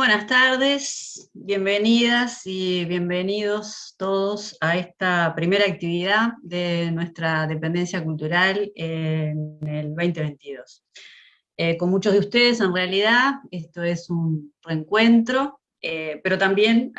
buenas tardes, bienvenidas y bienvenidos todos a esta primera actividad de nuestra dependencia cultural en el 2022. Con muchos de ustedes, en realidad, esto es un reencuentro, pero también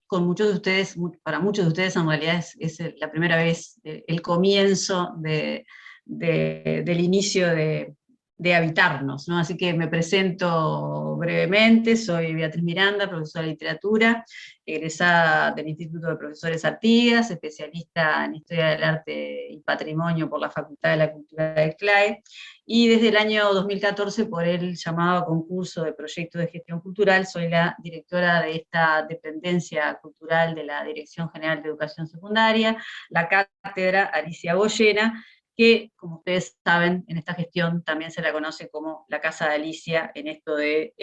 con muchos de ustedes, para muchos de ustedes en realidad es la primera vez, el comienzo del inicio de habitarnos, ¿no? Así que me presento brevemente, soy Beatriz Miranda, profesora de literatura, egresada del Instituto de Profesores Artigas, especialista en Historia del Arte y Patrimonio por la Facultad de la Cultura del CLAE, y desde el año 2014, por el llamado concurso de proyectos de gestión cultural, soy la directora de esta dependencia cultural de la Dirección General de Educación Secundaria, la cátedra Alicia Goyena, que, como ustedes saben, en esta gestión también se la conoce como la Casa de Alicia, en esto de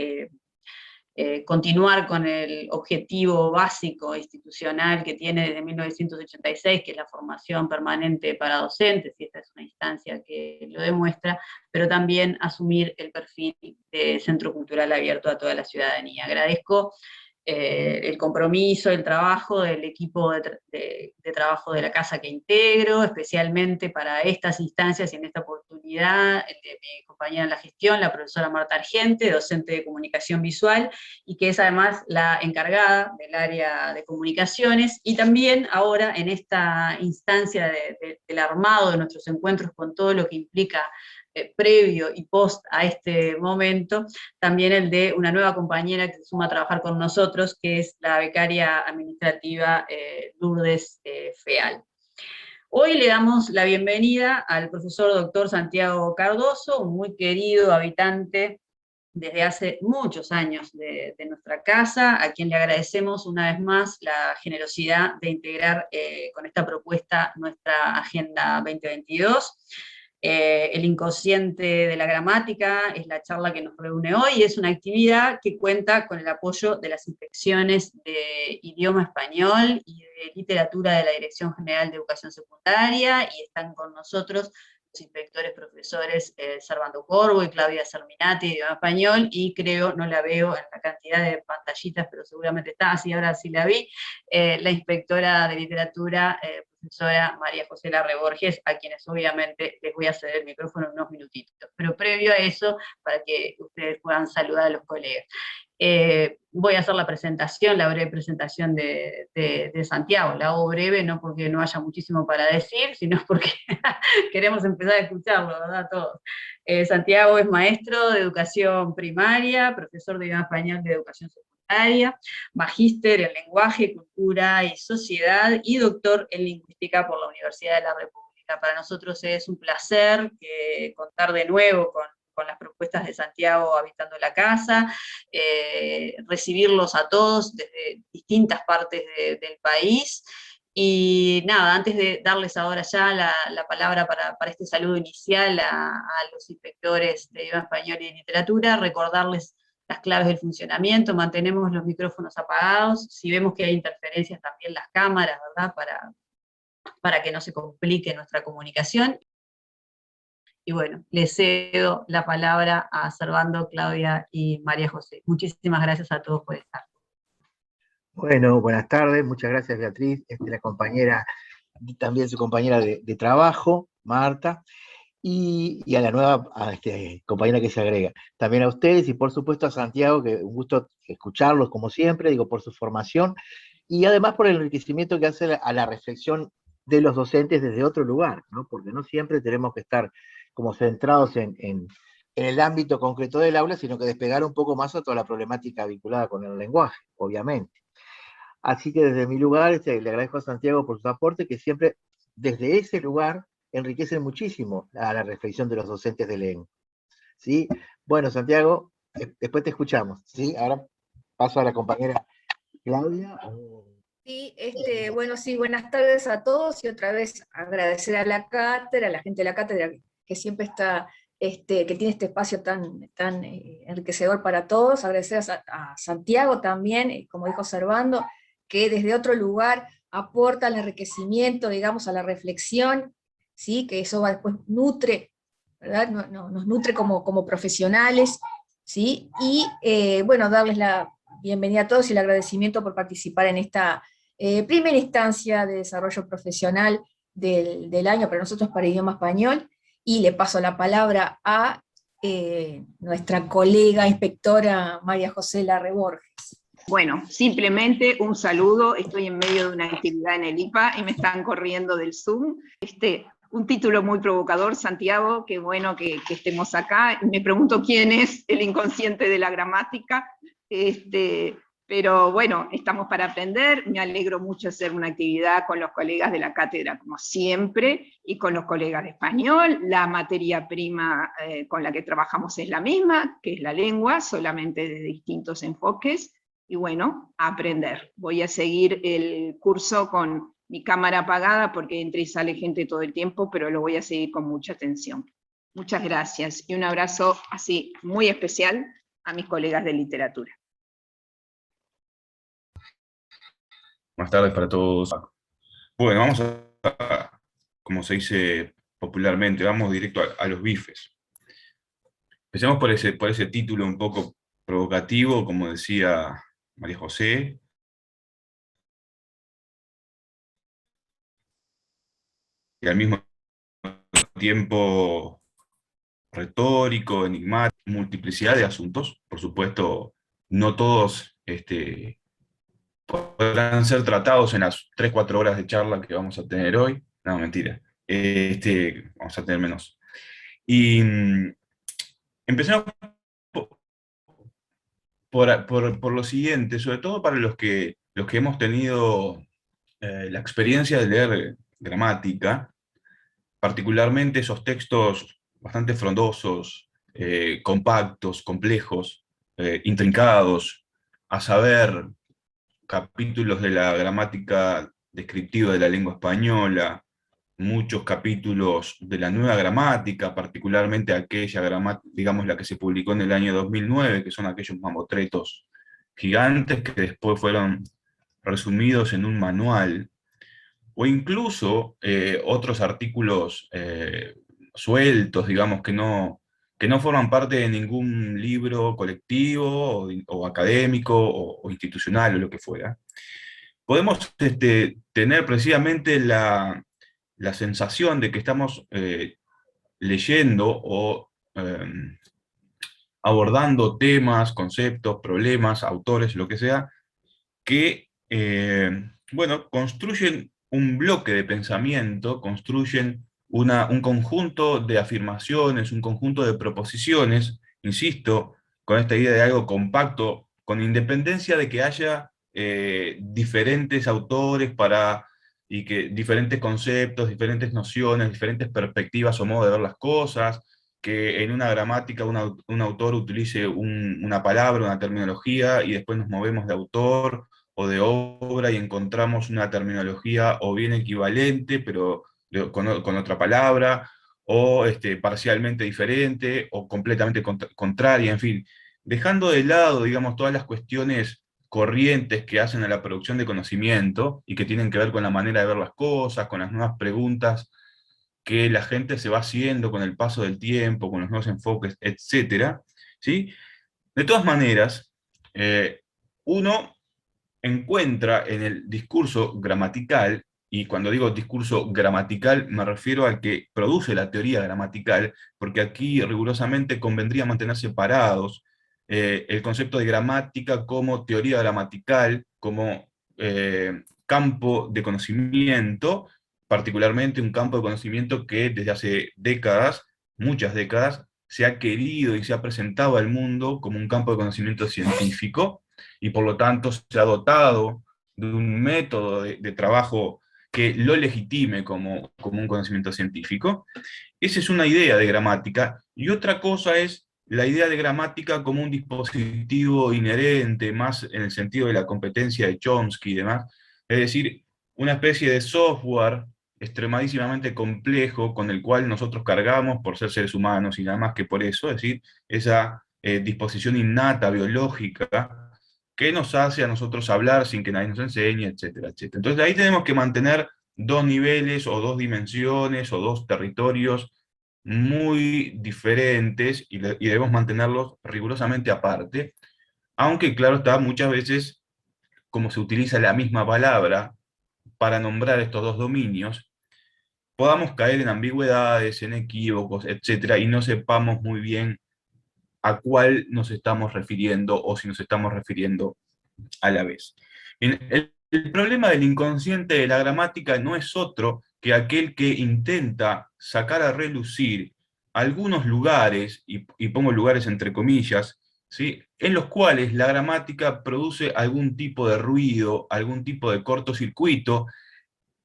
continuar con el objetivo básico institucional que tiene desde 1986, que es la formación permanente para docentes, y esta es una instancia que lo demuestra, pero también asumir el perfil de centro cultural abierto a toda la ciudadanía. Agradezco el compromiso, el trabajo del equipo de trabajo de la casa que integro, especialmente para estas instancias y en esta oportunidad, el de mi compañera en la gestión, la profesora Marta Argente, docente de comunicación visual, y que es además la encargada del área de comunicaciones, y también ahora en esta instancia del armado de nuestros encuentros con todo lo que implica previo y post a este momento, también el de una nueva compañera que se suma a trabajar con nosotros, que es la becaria administrativa Lourdes Feal. Hoy le damos la bienvenida al profesor doctor Santiago Cardoso, un muy querido habitante desde hace muchos años de nuestra casa, a quien le agradecemos una vez más la generosidad de integrar con esta propuesta nuestra Agenda 2022. El inconsciente de la gramática es la charla que nos reúne hoy, y es una actividad que cuenta con el apoyo de las inspecciones de idioma español y de literatura de la Dirección General de Educación Secundaria, y están con nosotros los inspectores profesores Servando Corvo y Claudia Serminati de idioma español, y creo, no la veo en la cantidad de pantallitas, pero seguramente está, así ahora sí la vi, la inspectora de literatura, profesora María José Larre Borges, a quienes obviamente les voy a ceder el micrófono en unos minutitos. Pero previo a eso, para que ustedes puedan saludar a los colegas. Voy a hacer la presentación, la breve presentación de Santiago. La hago breve, no porque no haya muchísimo para decir, sino porque queremos empezar a escucharlo, ¿verdad? Todos. Santiago es maestro de educación primaria, profesor de idioma español de educación secundaria, magíster en lenguaje, cultura y sociedad, y doctor en lingüística por la Universidad de la República. Para nosotros es un placer contar de nuevo con las propuestas de Santiago habitando la casa, recibirlos a todos desde distintas partes del país. Y nada, antes de darles ahora ya la palabra para este saludo inicial a los inspectores de idioma español y de literatura, recordarles las claves del funcionamiento. Mantenemos los micrófonos apagados, si vemos que hay interferencias también las cámaras, ¿verdad? Para que no se complique nuestra comunicación. Y bueno, les cedo la palabra a Servando, Claudia y María José. Muchísimas gracias a todos por estar. Bueno, buenas tardes, muchas gracias Beatriz, la compañera, también su compañera de trabajo, Marta, y a la nueva compañera que se agrega. También a ustedes y por supuesto a Santiago, que un gusto escucharlos como siempre, digo, por su formación, y además por el enriquecimiento que hace a la reflexión de los docentes desde otro lugar, ¿no? Porque no siempre tenemos que estar como centrados en el ámbito concreto del aula, sino que despegar un poco más a toda la problemática vinculada con el lenguaje, obviamente. Así que desde mi lugar le agradezco a Santiago por su aporte, que siempre desde ese lugar enriquecen muchísimo a la reflexión de los docentes de lengua. ¿Sí? Bueno, Santiago, después te escuchamos. ¿Sí? Ahora paso a la compañera Claudia. Sí, bueno, sí, buenas tardes a todos, y otra vez agradecer a la cátedra, a la gente de la cátedra que siempre está, que tiene este espacio tan enriquecedor para todos. Agradecer a Santiago también, como dijo Servando, que desde otro lugar aporta al enriquecimiento, digamos, a la reflexión, ¿sí? Que eso va después nutre, ¿verdad? Nos nutre como profesionales, ¿sí? Y bueno, darles la bienvenida a todos y el agradecimiento por participar en esta primera instancia de desarrollo profesional del año para nosotros, para idioma español, y le paso la palabra a nuestra colega inspectora María José Larre Borges. Bueno, simplemente un saludo, estoy en medio de una actividad en el IPA y me están corriendo del Zoom. Un título muy provocador, Santiago, qué bueno que estemos acá. Me pregunto quién es el inconsciente de la gramática, pero bueno, estamos para aprender. Me alegro mucho hacer una actividad con los colegas de la cátedra, como siempre, y con los colegas de español. La materia prima con la que trabajamos es la misma, que es la lengua, solamente de distintos enfoques. Y bueno, a aprender. Voy a seguir el curso con mi cámara apagada porque entra y sale gente todo el tiempo, pero lo voy a seguir con mucha atención. Muchas gracias y un abrazo así muy especial a mis colegas de literatura. Buenas tardes para todos. Bueno, vamos como se dice popularmente, vamos directo a los bifes. Empecemos por ese título un poco provocativo, como decía María José. Y al mismo tiempo retórico, enigmático, multiplicidad de asuntos. Por supuesto, no todos podrán ser tratados en las 3-4 horas de charla que vamos a tener hoy. No, mentira. Vamos a tener menos. Y empecemos por lo siguiente, sobre todo para los que hemos tenido la experiencia de leer gramática, particularmente esos textos bastante frondosos, compactos, complejos, intrincados, a saber, capítulos de la gramática descriptiva de la lengua española, muchos capítulos de la nueva gramática, particularmente aquella gramática, digamos la que se publicó en el año 2009, que son aquellos mamotretos gigantes que después fueron resumidos en un manual, o incluso otros artículos sueltos, digamos, que no forman parte de ningún libro colectivo o académico o institucional o lo que fuera. Podemos tener precisamente la sensación de que estamos leyendo o abordando temas, conceptos, problemas, autores, lo que sea, que, bueno, construyen un bloque de pensamiento, construyen un conjunto de afirmaciones, un conjunto de proposiciones, insisto, con esta idea de algo compacto, con independencia de que haya diferentes autores y que diferentes conceptos, diferentes nociones, diferentes perspectivas o modos de ver las cosas, que en una gramática un autor utilice una palabra, una terminología, y después nos movemos de autor o de obra y encontramos una terminología o bien equivalente, pero con otra palabra, o parcialmente diferente, o completamente contraria, en fin, dejando de lado, digamos, todas las cuestiones corrientes que hacen a la producción de conocimiento, y que tienen que ver con la manera de ver las cosas, con las nuevas preguntas que la gente se va haciendo con el paso del tiempo, con los nuevos enfoques, etc. ¿Sí? De todas maneras, uno encuentra en el discurso gramatical, y cuando digo discurso gramatical me refiero al que produce la teoría gramatical, porque aquí rigurosamente convendría mantener separados el concepto de gramática como teoría gramatical, como campo de conocimiento, particularmente un campo de conocimiento que desde hace décadas, muchas décadas, se ha querido y se ha presentado al mundo como un campo de conocimiento científico, y por lo tanto se ha dotado de un método de trabajo que lo legitime como un conocimiento científico. Esa es una idea de gramática, y otra cosa es la idea de gramática como un dispositivo inherente, más en el sentido de la competencia de Chomsky y demás, es decir, una especie de software extremadísimamente complejo con el cual nosotros cargamos por ser seres humanos y nada más que por eso, es decir, esa disposición innata, biológica, que nos hace a nosotros hablar sin que nadie nos enseñe, etcétera, etcétera. Entonces ahí tenemos que mantener dos niveles o dos dimensiones o dos territorios muy diferentes y debemos mantenerlos rigurosamente aparte, aunque claro está, muchas veces, como se utiliza la misma palabra para nombrar estos dos dominios, podamos caer en ambigüedades, en equívocos, etcétera, y no sepamos muy bien a cuál nos estamos refiriendo o si nos estamos refiriendo a la vez. El problema del inconsciente de la gramática no es otro que aquel que intenta sacar a relucir algunos lugares, y pongo lugares entre comillas, ¿sí?, en los cuales la gramática produce algún tipo de ruido, algún tipo de cortocircuito,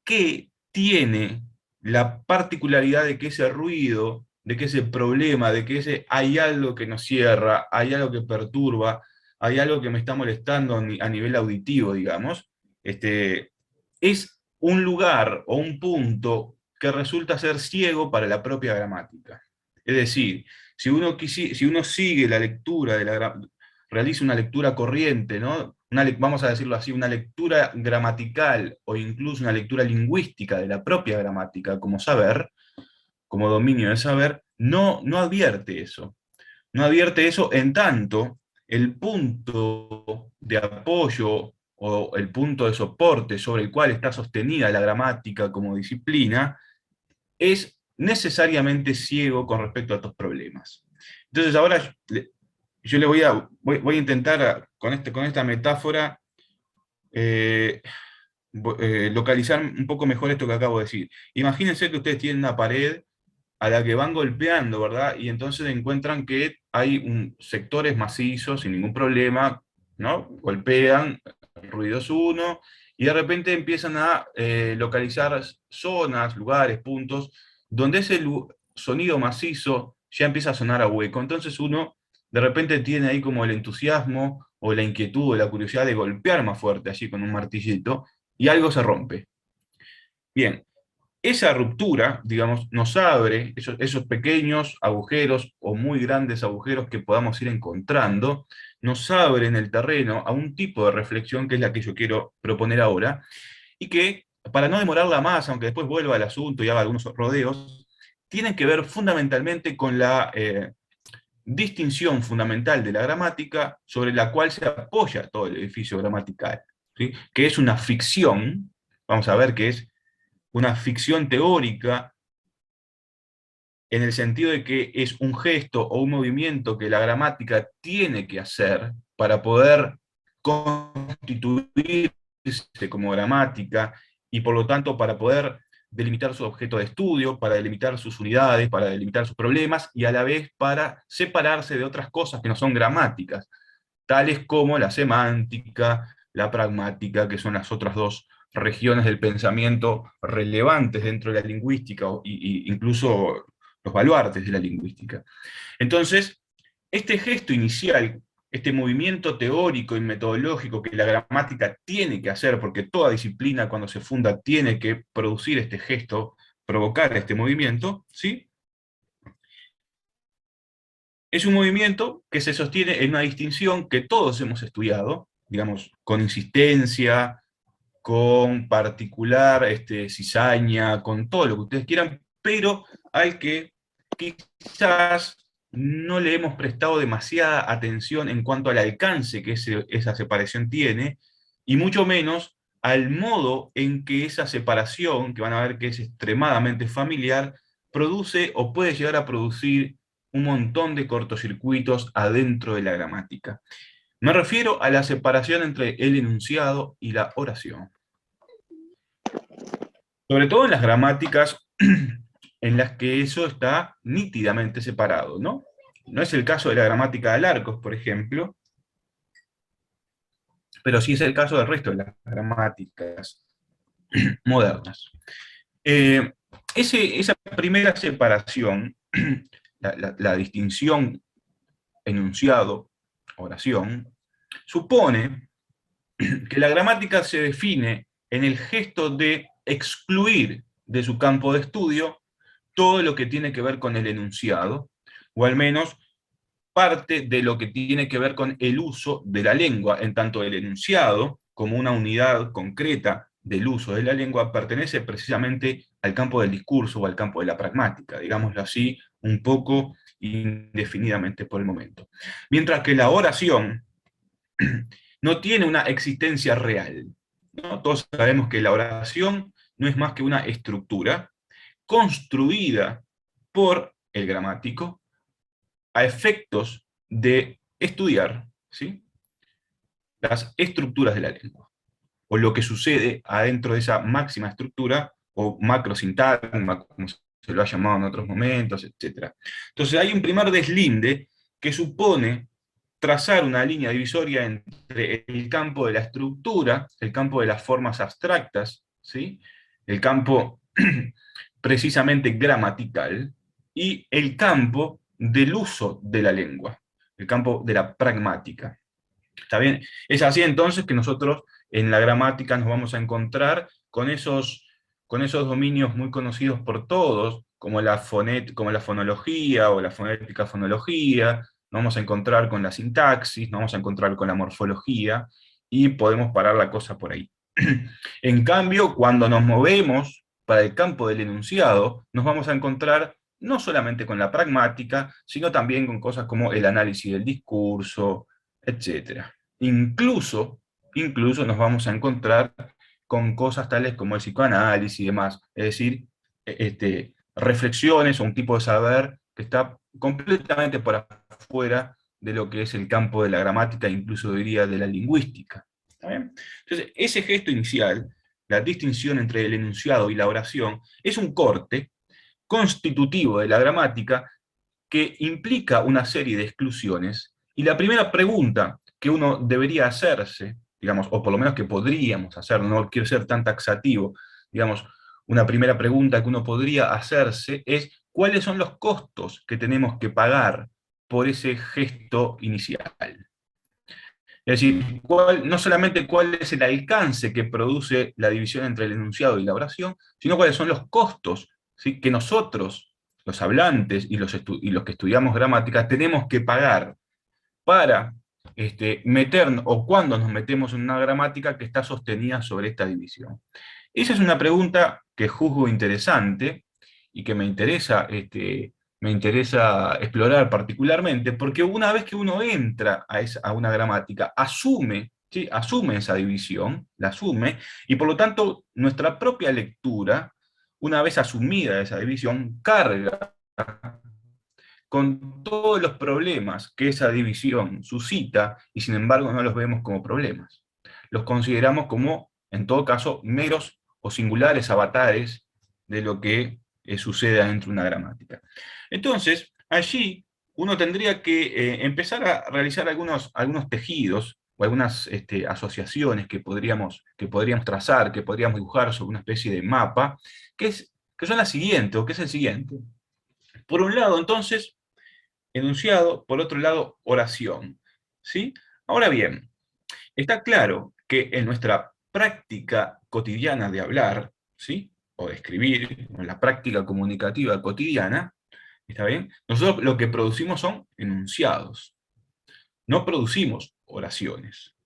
que tiene la particularidad de que ese ruido, de que ese problema, de que hay algo que nos cierra, hay algo que perturba, hay algo que me está molestando a nivel auditivo, digamos, es un lugar o un punto que resulta ser ciego para la propia gramática. Es decir, si uno sigue la lectura realiza una lectura corriente, ¿no? Vamos a decirlo así, una lectura gramatical o incluso una lectura lingüística de la propia gramática como saber, como dominio del saber, no advierte eso. No advierte eso en tanto el punto de apoyo o el punto de soporte sobre el cual está sostenida la gramática como disciplina es necesariamente ciego con respecto a estos problemas. Entonces ahora yo le voy a intentar con esta metáfora localizar un poco mejor esto que acabo de decir. Imagínense que ustedes tienen una pared a la que van golpeando, ¿verdad? Y entonces encuentran que hay sectores macizos sin ningún problema, ¿no? Golpean, ruidoso uno, y de repente empiezan a localizar zonas, lugares, puntos, donde ese sonido macizo ya empieza a sonar a hueco. Entonces uno de repente tiene ahí como el entusiasmo o la inquietud o la curiosidad de golpear más fuerte, así con un martillito, y algo se rompe. Bien, esa ruptura, digamos, nos abre esos pequeños agujeros o muy grandes agujeros que podamos ir encontrando, nos abren el terreno a un tipo de reflexión que es la que yo quiero proponer ahora, y que, para no demorarla más, aunque después vuelva al asunto y haga algunos rodeos, tienen que ver fundamentalmente con la distinción fundamental de la gramática sobre la cual se apoya todo el edificio gramatical, ¿sí?, que es una ficción, vamos a ver que es una ficción teórica, en el sentido de que es un gesto o un movimiento que la gramática tiene que hacer para poder constituirse como gramática, y por lo tanto para poder delimitar su objeto de estudio, para delimitar sus unidades, para delimitar sus problemas, y a la vez para separarse de otras cosas que no son gramáticas, tales como la semántica, la pragmática, que son las otras dos regiones del pensamiento relevantes dentro de la lingüística, e incluso los baluartes de la lingüística. Entonces, este gesto inicial, este movimiento teórico y metodológico que la gramática tiene que hacer, porque toda disciplina cuando se funda tiene que producir este gesto, provocar este movimiento, ¿sí?, es un movimiento que se sostiene en una distinción que todos hemos estudiado, digamos, con insistencia, con particular cizaña, con todo lo que ustedes quieran, pero al que quizás no le hemos prestado demasiada atención en cuanto al alcance que esa separación tiene, y mucho menos al modo en que esa separación, que van a ver que es extremadamente familiar, produce o puede llegar a producir un montón de cortocircuitos adentro de la gramática. Me refiero a la separación entre el enunciado y la oración. Sobre todo en las gramáticas en las que eso está nítidamente separado, ¿no? No es el caso de la gramática de Alarcos, por ejemplo, pero sí es el caso del resto de las gramáticas modernas. Esa primera separación, la distinción enunciado-oración, supone que la gramática se define en el gesto de excluir de su campo de estudio todo lo que tiene que ver con el enunciado, o al menos parte de lo que tiene que ver con el uso de la lengua, en tanto el enunciado, como una unidad concreta del uso de la lengua, pertenece precisamente al campo del discurso o al campo de la pragmática, digámoslo así, un poco indefinidamente por el momento. Mientras que la oración no tiene una existencia real, ¿no? Todos sabemos que la oración no es más que una estructura construida por el gramático a efectos de estudiar, ¿sí?, las estructuras de la lengua, o lo que sucede adentro de esa máxima estructura, o macrosintagma, como se lo ha llamado en otros momentos, etc. Entonces hay un primer deslinde que supone trazar una línea divisoria entre el campo de la estructura, el campo de las formas abstractas, ¿sí?, el campo precisamente gramatical, y el campo del uso de la lengua, el campo de la pragmática. ¿Está bien? Es así entonces que nosotros en la gramática nos vamos a encontrar con esos dominios muy conocidos por todos, como la fonología o la fonética fonología, nos vamos a encontrar con la sintaxis, nos vamos a encontrar con la morfología, y podemos parar la cosa por ahí. En cambio, cuando nos movemos para el campo del enunciado, nos vamos a encontrar no solamente con la pragmática, sino también con cosas como el análisis del discurso, etc. Incluso nos vamos a encontrar con cosas tales como el psicoanálisis y demás, es decir, reflexiones o un tipo de saber que está completamente por afuera de lo que es el campo de la gramática, incluso diría de la lingüística. ¿Está bien? Entonces, ese gesto inicial, la distinción entre el enunciado y la oración, es un corte constitutivo de la gramática que implica una serie de exclusiones, y la primera pregunta que uno debería hacerse, digamos, o por lo menos que podríamos hacer, no quiero ser tan taxativo, digamos, una primera pregunta que uno podría hacerse es: ¿cuáles son los costos que tenemos que pagar por ese gesto inicial? Es decir, no solamente cuál es el alcance que produce la división entre el enunciado y la oración, sino cuáles son los costos, ¿sí?, que nosotros, los hablantes y los que estudiamos gramática, tenemos que pagar para meternos, o cuando nos metemos en una gramática que está sostenida sobre esta división. Esa es una pregunta que juzgo interesante y que me interesa explorar particularmente, porque una vez que uno entra a una gramática, asume esa división, la asume, y por lo tanto nuestra propia lectura, una vez asumida esa división, carga con todos los problemas que esa división suscita, y sin embargo no los vemos como problemas. Los consideramos como, en todo caso, meros o singulares avatares de lo que sucede dentro de una gramática. Entonces, allí uno tendría que empezar a realizar algunos tejidos, o algunas asociaciones que podríamos trazar, que podríamos dibujar sobre una especie de mapa, que son las siguientes, o que es el siguiente. Por un lado, entonces, enunciado; por otro lado, oración, ¿sí? Ahora bien, está claro que en nuestra práctica cotidiana de hablar, ¿sí?, o de escribir, en la práctica comunicativa cotidiana, ¿está bien?, nosotros lo que producimos son enunciados, no producimos oraciones.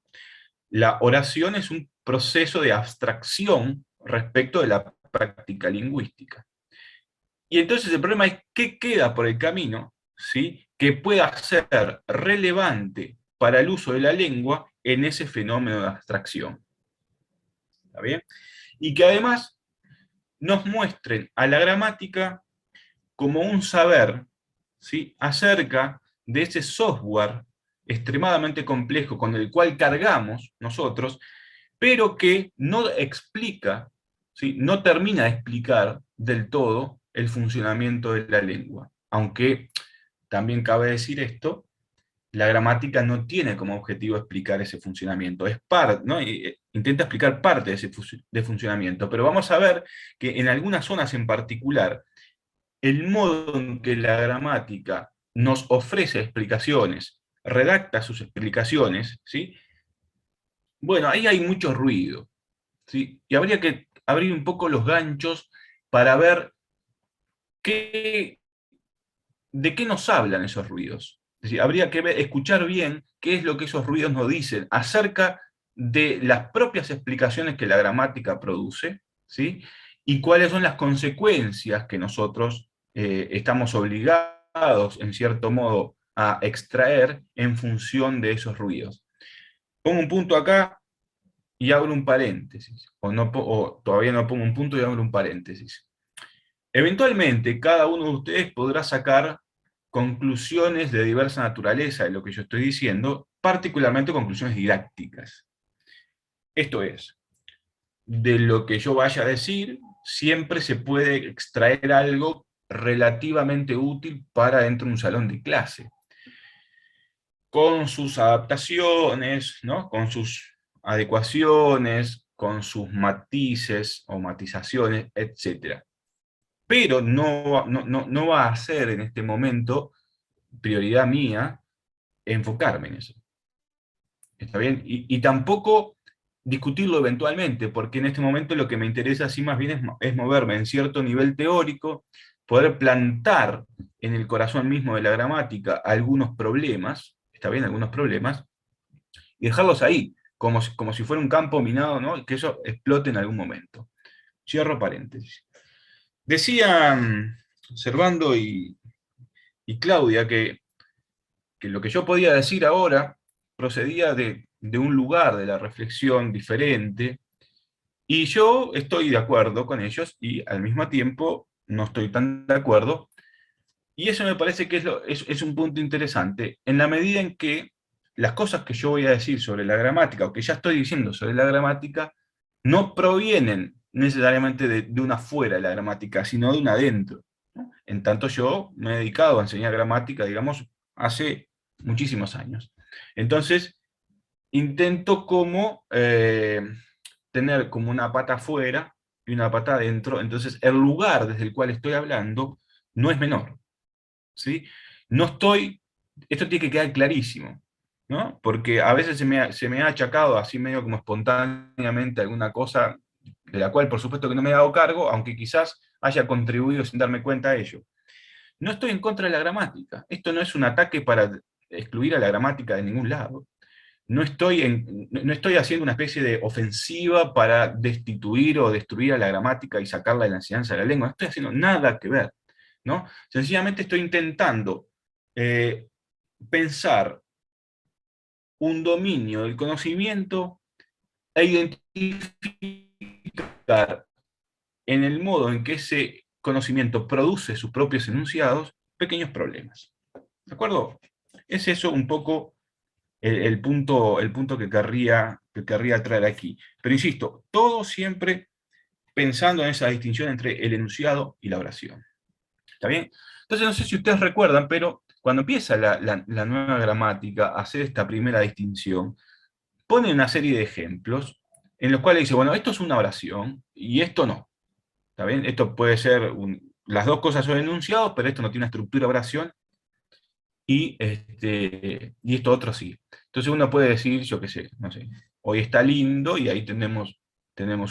La oración es un proceso de abstracción respecto de la práctica lingüística. Y entonces el problema es qué queda por el camino, ¿sí?, que pueda ser relevante para el uso de la lengua en ese fenómeno de abstracción. ¿Está bien? Y que además nos muestren a la gramática como un saber, ¿sí?, acerca de ese software extremadamente complejo con el cual cargamos nosotros, pero que no explica, ¿sí?, no termina de explicar del todo el funcionamiento de la lengua. Aunque también cabe decir esto, la gramática no tiene como objetivo explicar ese funcionamiento, es ¿no? Intenta explicar parte de ese funcionamiento, pero vamos a ver que en algunas zonas en particular, el modo en que la gramática nos ofrece explicaciones, redacta sus explicaciones, ¿sí?, bueno, ahí hay mucho ruido, ¿sí?, y habría que abrir un poco los ganchos para ver de qué nos hablan esos ruidos. Es decir, habría que escuchar bien qué es lo que esos ruidos nos dicen acerca de las propias explicaciones que la gramática produce, ¿sí?, y cuáles son las consecuencias que nosotros estamos obligados, en cierto modo, a extraer en función de esos ruidos. Pongo un punto acá y abro un paréntesis, o todavía no pongo un punto y abro un paréntesis. Eventualmente, cada uno de ustedes podrá sacar conclusiones de diversa naturaleza de lo que yo estoy diciendo, particularmente conclusiones didácticas. Esto es, de lo que yo vaya a decir, siempre se puede extraer algo relativamente útil para dentro de un salón de clase, con sus adaptaciones, ¿no? Con sus adecuaciones, con sus matices o matizaciones, etc. Pero no va a ser en este momento prioridad mía enfocarme en eso. ¿Está bien? Y tampoco discutirlo eventualmente, porque en este momento lo que me interesa así más bien es moverme en cierto nivel teórico, poder plantar en el corazón mismo de la gramática algunos problemas, ¿está bien? Algunos problemas, y dejarlos ahí, como si fuera un campo minado, ¿no? Y que eso explote en algún momento. Cierro paréntesis. Decían Servando y Claudia que lo que yo podía decir ahora procedía de un lugar de la reflexión diferente, y yo estoy de acuerdo con ellos, y al mismo tiempo no estoy tan de acuerdo, y eso me parece que es un punto interesante, en la medida en que las cosas que yo voy a decir sobre la gramática, o que ya estoy diciendo sobre la gramática, no provienen necesariamente de una fuera de la gramática, sino de una adentro, ¿no? En tanto yo me he dedicado a enseñar gramática, digamos, hace muchísimos años. Entonces, intento como tener como una pata afuera y una pata adentro, entonces el lugar desde el cual estoy hablando no es menor, ¿sí? No estoy, esto tiene que quedar clarísimo, ¿no? Porque a veces se me ha achacado así medio como espontáneamente alguna cosa de la cual por supuesto que no me he dado cargo, aunque quizás haya contribuido sin darme cuenta de ello. No estoy en contra de la gramática, esto no es un ataque para excluir a la gramática de ningún lado. No estoy haciendo una especie de ofensiva para destituir o destruir a la gramática y sacarla de la enseñanza de la lengua, no estoy haciendo nada que ver, ¿no? Sencillamente estoy intentando pensar un dominio del conocimiento e identificar en el modo en que ese conocimiento produce sus propios enunciados pequeños problemas. ¿De acuerdo? Es eso un poco el punto que querría traer aquí. Pero insisto, todo siempre pensando en esa distinción entre el enunciado y la oración. ¿Está bien? Entonces no sé si ustedes recuerdan, pero cuando empieza la nueva gramática a hacer esta primera distinción, pone una serie de ejemplos en los cuales dice, bueno, esto es una oración y esto no. ¿Está bien? Esto puede ser, las dos cosas son enunciados, pero esto no tiene una estructura de oración, y esto otro sí. Entonces uno puede decir, yo qué sé, no sé, hoy está lindo, y ahí tenemos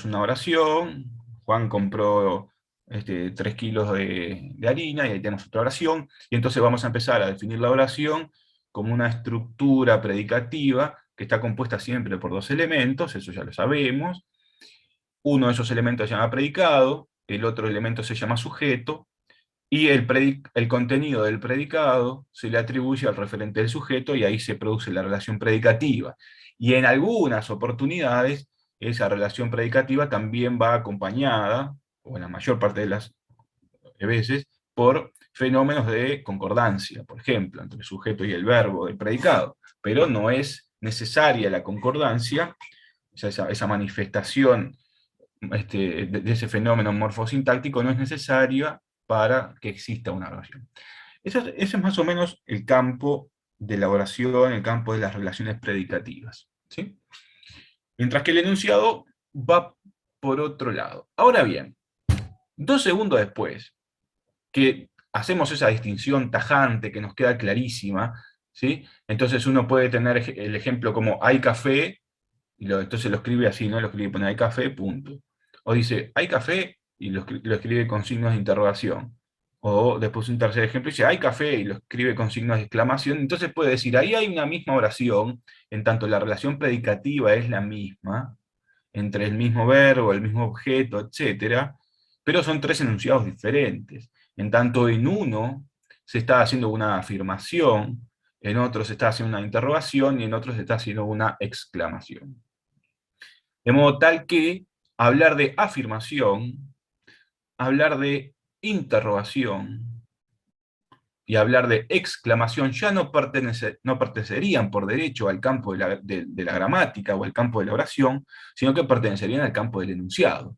una oración, Juan compró 3 kilos de harina, y ahí tenemos otra oración, y entonces vamos a empezar a definir la oración como una estructura predicativa que está compuesta siempre por 2 elementos, eso ya lo sabemos. Uno de esos elementos se llama predicado, el otro elemento se llama sujeto, y el contenido del predicado se le atribuye al referente del sujeto, y ahí se produce la relación predicativa. Y en algunas oportunidades, esa relación predicativa también va acompañada, o en la mayor parte de las veces, por fenómenos de concordancia, por ejemplo, entre el sujeto y el verbo del predicado. Pero no es necesaria la concordancia, o sea, esa manifestación de ese fenómeno morfosintáctico no es necesaria para que exista una oración. Ese es más o menos el campo de la oración, el campo de las relaciones predicativas, ¿sí? Mientras que el enunciado va por otro lado. Ahora bien, 2 segundos después que hacemos esa distinción tajante que nos queda clarísima, ¿sí? Entonces uno puede tener el ejemplo como hay café, y entonces lo escribe así, ¿no? Lo escribe, pone hay café, punto. O dice hay café, y lo escribe con signos de interrogación. O después un tercer ejemplo dice hay café, y lo escribe con signos de exclamación. Entonces puede decir, ahí hay una misma oración, en tanto la relación predicativa es la misma, entre el mismo verbo, el mismo objeto, etc. Pero son 3 enunciados diferentes. En tanto en uno se está haciendo una afirmación, en otro se está haciendo una interrogación y en otro se está haciendo una exclamación. De modo tal que hablar de afirmación, hablar de interrogación y hablar de exclamación ya no pertenecerían por derecho al campo de la gramática o al campo de la oración, sino que pertenecerían al campo del enunciado.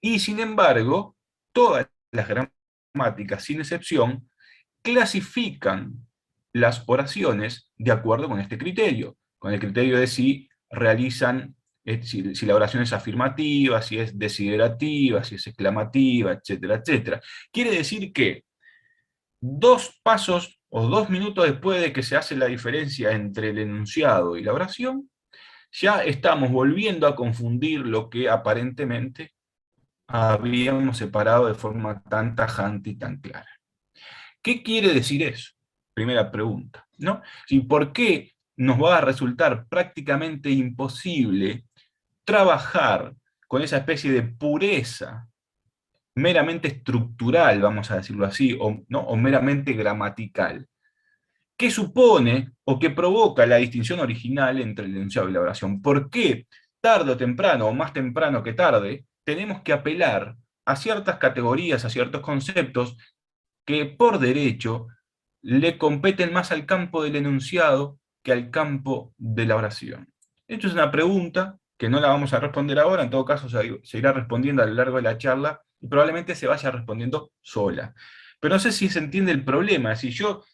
Y sin embargo, todas las gramáticas, sin excepción, clasifican las oraciones de acuerdo con este criterio, con el criterio de si realizan, si la oración es afirmativa, si es desiderativa, si es exclamativa, etcétera, etcétera. Quiere decir que 2 pasos o 2 minutos después de que se hace la diferencia entre el enunciado y la oración, ya estamos volviendo a confundir lo que aparentemente habíamos separado de forma tan tajante y tan clara. ¿Qué quiere decir eso? Primera pregunta, ¿no? ¿Y por qué nos va a resultar prácticamente imposible trabajar con esa especie de pureza meramente estructural, vamos a decirlo así, ¿no? O meramente gramatical? ¿Qué supone o qué provoca la distinción original entre el enunciado y la oración? ¿Por qué tarde o temprano, o más temprano que tarde, tenemos que apelar a ciertas categorías, a ciertos conceptos que por derecho le competen más al campo del enunciado que al campo de la oración? Esto es una pregunta que no la vamos a responder ahora, en todo caso se irá respondiendo a lo largo de la charla, y probablemente se vaya respondiendo sola. Pero no sé si se entiende el problema. Si yo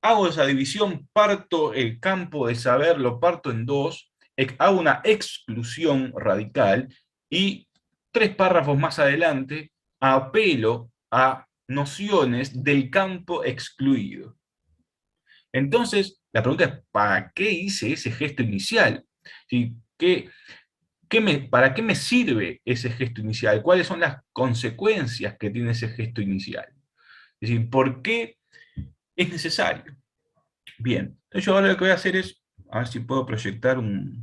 hago esa división, parto el campo de saber, lo parto en 2, hago una exclusión radical, y 3 párrafos más adelante apelo a nociones del campo excluido. Entonces, la pregunta es, ¿para qué hice ese gesto inicial? ¿Sí? ¿Para qué me sirve ese gesto inicial? ¿Cuáles son las consecuencias que tiene ese gesto inicial? Es decir, ¿por qué es necesario? Bien, entonces yo ahora lo que voy a hacer es, a ver si puedo proyectar una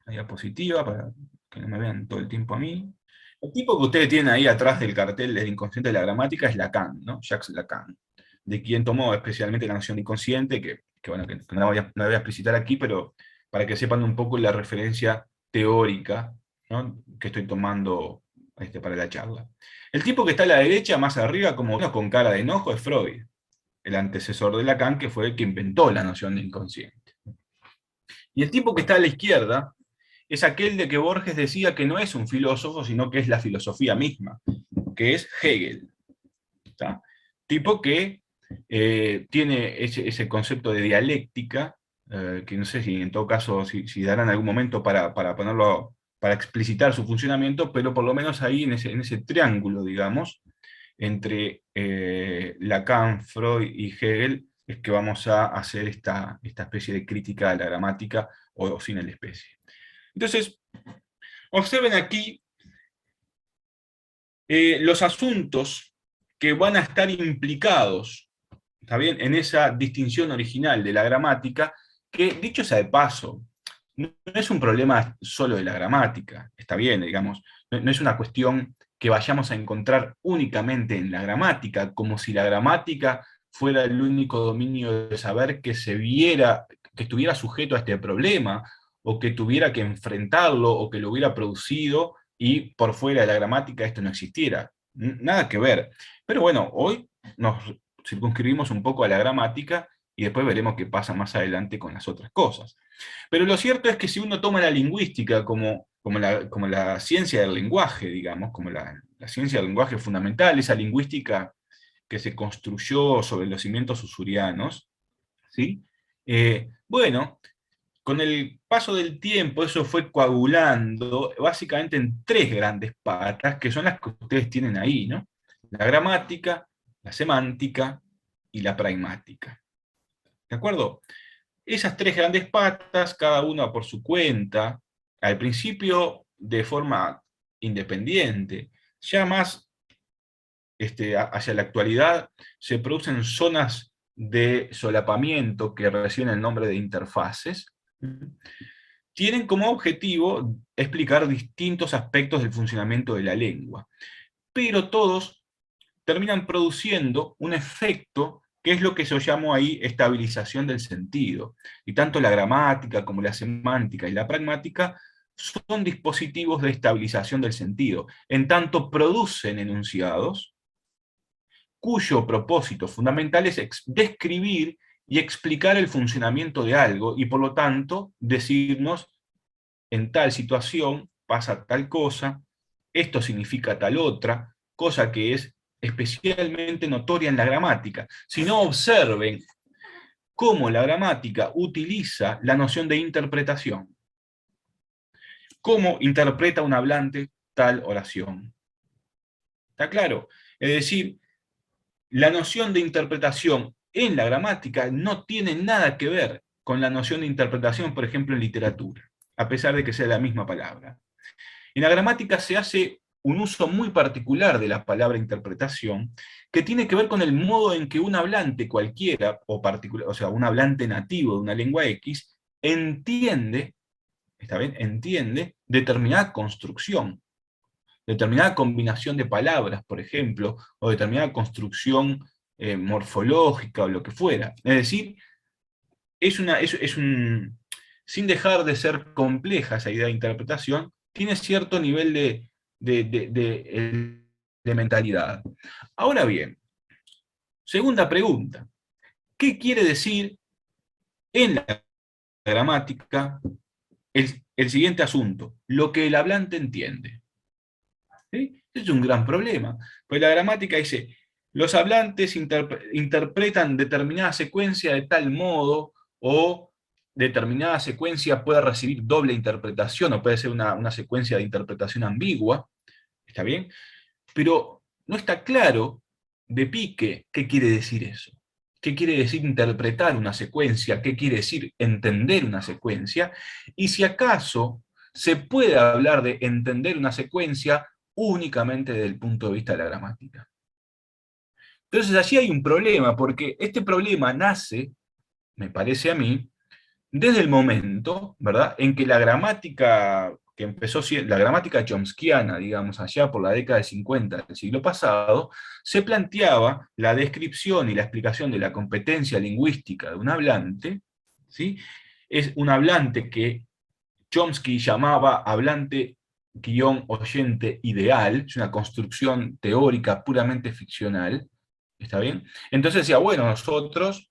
diapositiva para que no me vean todo el tiempo a mí. El tipo que ustedes tienen ahí atrás del cartel del inconsciente de la gramática es Lacan, ¿no? Jacques Lacan, de quien tomó especialmente la noción de inconsciente, que no la voy a explicitar aquí, pero para que sepan un poco la referencia teórica, ¿no?, que estoy tomando para la charla. El tipo que está a la derecha, más arriba, como uno con cara de enojo, es Freud, el antecesor de Lacan, que fue el que inventó la noción de inconsciente. Y el tipo que está a la izquierda es aquel de que Borges decía que no es un filósofo, sino que es la filosofía misma, que es Hegel. ¿Está? Tipo que tiene ese concepto de dialéctica, que no sé si en todo caso, si darán algún momento para ponerlo, para explicitar su funcionamiento, pero por lo menos ahí en ese triángulo, digamos, entre Lacan, Freud y Hegel, es que vamos a hacer esta especie de crítica a la gramática, o sin la especie. Entonces, observen aquí los asuntos que van a estar implicados, ¿está bien?, en esa distinción original de la gramática, que, dicho sea de paso, no es un problema solo de la gramática, está bien, digamos, no es una cuestión que vayamos a encontrar únicamente en la gramática, como si la gramática fuera el único dominio de saber que estuviera sujeto a este problema, o que tuviera que enfrentarlo, o que lo hubiera producido, y por fuera de la gramática esto no existiera. Nada que ver. Pero bueno, hoy nos circunscribimos un poco a la gramática, y después veremos qué pasa más adelante con las otras cosas. Pero lo cierto es que si uno toma la lingüística como la ciencia del lenguaje, digamos, como la ciencia del lenguaje fundamental, esa lingüística que se construyó sobre los cimientos usurianos, ¿sí? Bueno, con el paso del tiempo eso fue coagulando básicamente en 3 grandes patas, que son las que ustedes tienen ahí, ¿no? La gramática, la semántica y la pragmática. ¿De acuerdo? Esas 3 grandes patas, cada una por su cuenta, al principio de forma independiente, ya más hacia la actualidad se producen zonas de solapamiento que reciben el nombre de interfaces, tienen como objetivo explicar distintos aspectos del funcionamiento de la lengua. pero todos terminan produciendo un efecto que es lo que yo llamo ahí estabilización del sentido. Y tanto la gramática como la semántica y la pragmática son dispositivos de estabilización del sentido, en tanto producen enunciados cuyo propósito fundamental es describir y explicar el funcionamiento de algo, y por lo tanto decirnos, en tal situación pasa tal cosa, esto significa tal otra, cosa que es especialmente notoria en la gramática. Si no, observen cómo la gramática utiliza la noción de interpretación. ¿Cómo interpreta un hablante tal oración? ¿Está claro? Es decir, la noción de interpretación en la gramática no tiene nada que ver con la noción de interpretación, por ejemplo, en literatura, a pesar de que sea la misma palabra. En la gramática se hace un uso muy particular de la palabra interpretación, que tiene que ver con el modo en que un hablante cualquiera, o sea, un hablante nativo de una lengua X, entiende, ¿está bien?, entiende determinada construcción, determinada combinación de palabras, por ejemplo, o determinada construcción morfológica o lo que fuera. Es decir, sin dejar de ser compleja esa idea de interpretación, tiene cierto nivel de mentalidad. Ahora bien, segunda pregunta, ¿qué quiere decir en la gramática el siguiente asunto? Lo que el hablante entiende. ¿Sí? Es un gran problema, pues la gramática dice, los hablantes interpretan determinada secuencia de tal modo, o determinada secuencia puede recibir doble interpretación, o puede ser una secuencia de interpretación ambigua, ¿está bien? Pero no está claro de pique qué quiere decir eso. ¿Qué quiere decir interpretar una secuencia? ¿Qué quiere decir entender una secuencia? Y si acaso se puede hablar de entender una secuencia únicamente desde el punto de vista de la gramática. Entonces allí hay un problema, porque este problema nace, me parece a mí, desde el momento, ¿verdad?, en que la gramática que empezó, la gramática chomskiana, digamos, allá por la década de 50 del siglo pasado, se planteaba la descripción y la explicación de la competencia lingüística de un hablante, ¿sí? Es un hablante que Chomsky llamaba hablante oyente ideal, es una construcción teórica puramente ficcional, ¿está bien? Entonces decía, bueno, nosotros,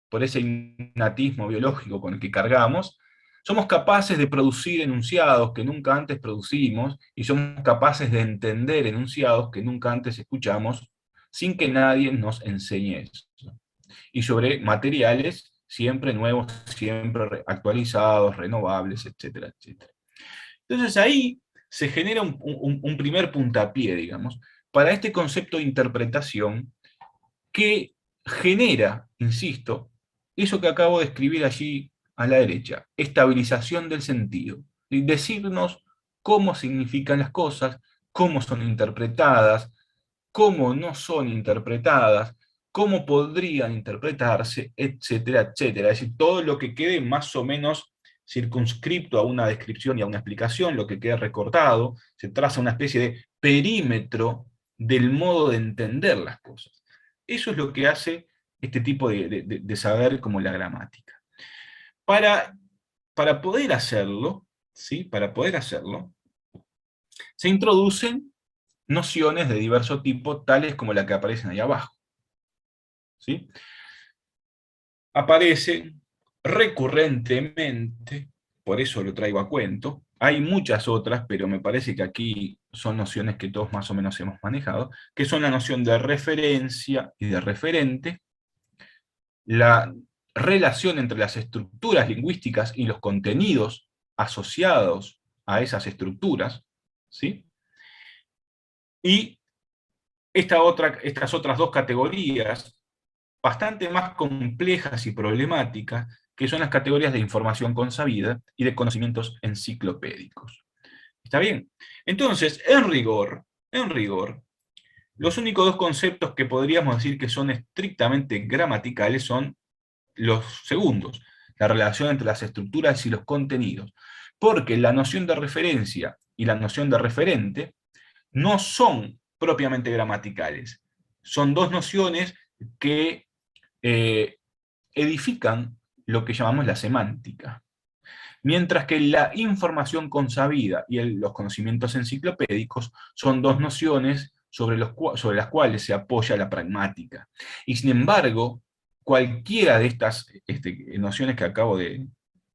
por ese innatismo biológico con el que cargamos, somos capaces de producir enunciados que nunca antes producimos, y somos capaces de entender enunciados que nunca antes escuchamos, sin que nadie nos enseñe eso. Y sobre materiales siempre nuevos, siempre actualizados, renovables, etcétera, etcétera. Entonces ahí se genera un primer puntapié, digamos, para este concepto de interpretación que genera, insisto, eso que acabo de escribir allí a la derecha, estabilización del sentido, y decirnos cómo significan las cosas, cómo son interpretadas, cómo no son interpretadas, cómo podrían interpretarse, etcétera, etcétera. Es decir, todo lo que quede más o menos circunscripto a una descripción y a una explicación, lo que quede recortado, se traza una especie de perímetro del modo de entender las cosas. Eso es lo que hace este tipo de saber como la gramática. Para poder hacerlo, ¿sí?, para poder hacerlo, se introducen nociones de diverso tipo, tales como la que aparecen ahí abajo. ¿Sí? Aparecen recurrentemente, por eso lo traigo a cuento, hay muchas otras, pero me parece que aquí son nociones que todos más o menos hemos manejado, que son la noción de referencia y de referente, la relación entre las estructuras lingüísticas y los contenidos asociados a esas estructuras, ¿sí? Y estas otras dos categorías, bastante más complejas y problemáticas, que son las categorías de información consabida y de conocimientos enciclopédicos. ¿Está bien? Entonces, en rigor, los únicos dos conceptos que podríamos decir que son estrictamente gramaticales son los segundos, la relación entre las estructuras y los contenidos, porque la noción de referencia y la noción de referente no son propiamente gramaticales. Son dos nociones que edifican lo que llamamos la semántica. Mientras que la información consabida y los conocimientos enciclopédicos son dos nociones sobre las cuales se apoya la pragmática. Y sin embargo, cualquiera de estas nociones que acabo de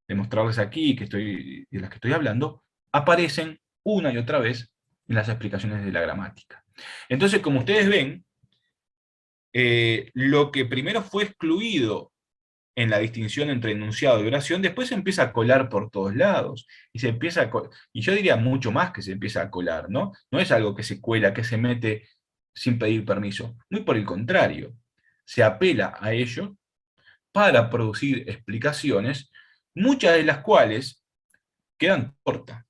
mostrarles aquí, de las que estoy hablando, aparecen una y otra vez en las explicaciones de la gramática. Entonces, como ustedes ven, lo que primero fue excluido en la distinción entre enunciado y oración, después se empieza a colar por todos lados, y yo diría mucho más que se empieza a colar, ¿no? No es algo que se cuela, que se mete sin pedir permiso, muy por el contrario, se apela a ello para producir explicaciones, muchas de las cuales quedan cortas.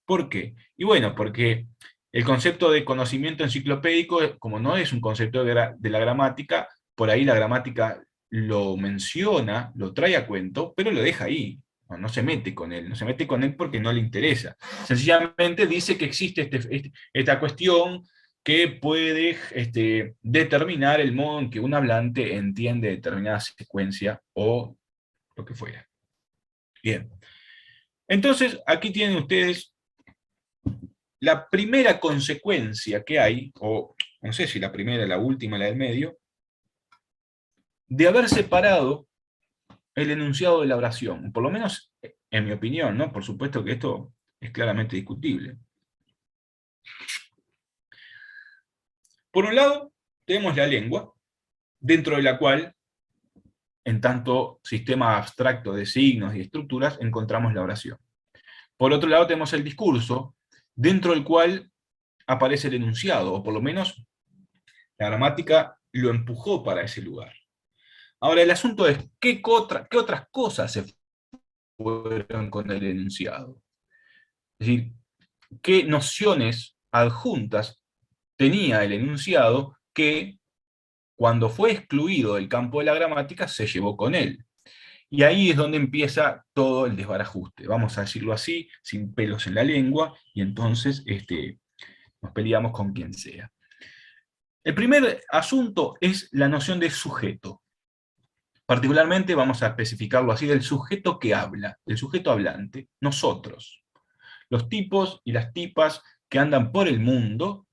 ¿Por qué? Y bueno, porque el concepto de conocimiento enciclopédico, como no es un concepto de la gramática, por ahí la gramática lo menciona, lo trae a cuento, pero lo deja ahí, no se mete con él, no se mete con él porque no le interesa. Sencillamente dice que existe esta cuestión que puede determinar el modo en que un hablante entiende determinada secuencia o lo que fuera. Bien. Entonces, aquí tienen ustedes la primera consecuencia que hay, o no sé si la primera, la última, la del medio, de haber separado el enunciado de la oración, por lo menos en mi opinión, ¿no? Por supuesto que esto es claramente discutible. Por un lado, tenemos la lengua, dentro de la cual, en tanto sistema abstracto de signos y estructuras, encontramos la oración. Por otro lado, tenemos el discurso, dentro del cual aparece el enunciado, o por lo menos la gramática lo empujó para ese lugar. Ahora, el asunto es, ¿qué otras cosas se fueron con el enunciado? Es decir, ¿qué nociones adjuntas tenía el enunciado que, cuando fue excluido del campo de la gramática, se llevó con él? Y ahí es donde empieza todo el desbarajuste, vamos a decirlo así, sin pelos en la lengua, y entonces nos peleamos con quien sea. El primer asunto es la noción de sujeto. Particularmente vamos a especificarlo así, del sujeto que habla, del sujeto hablante, nosotros. Los tipos y las tipas que andan por el mundo,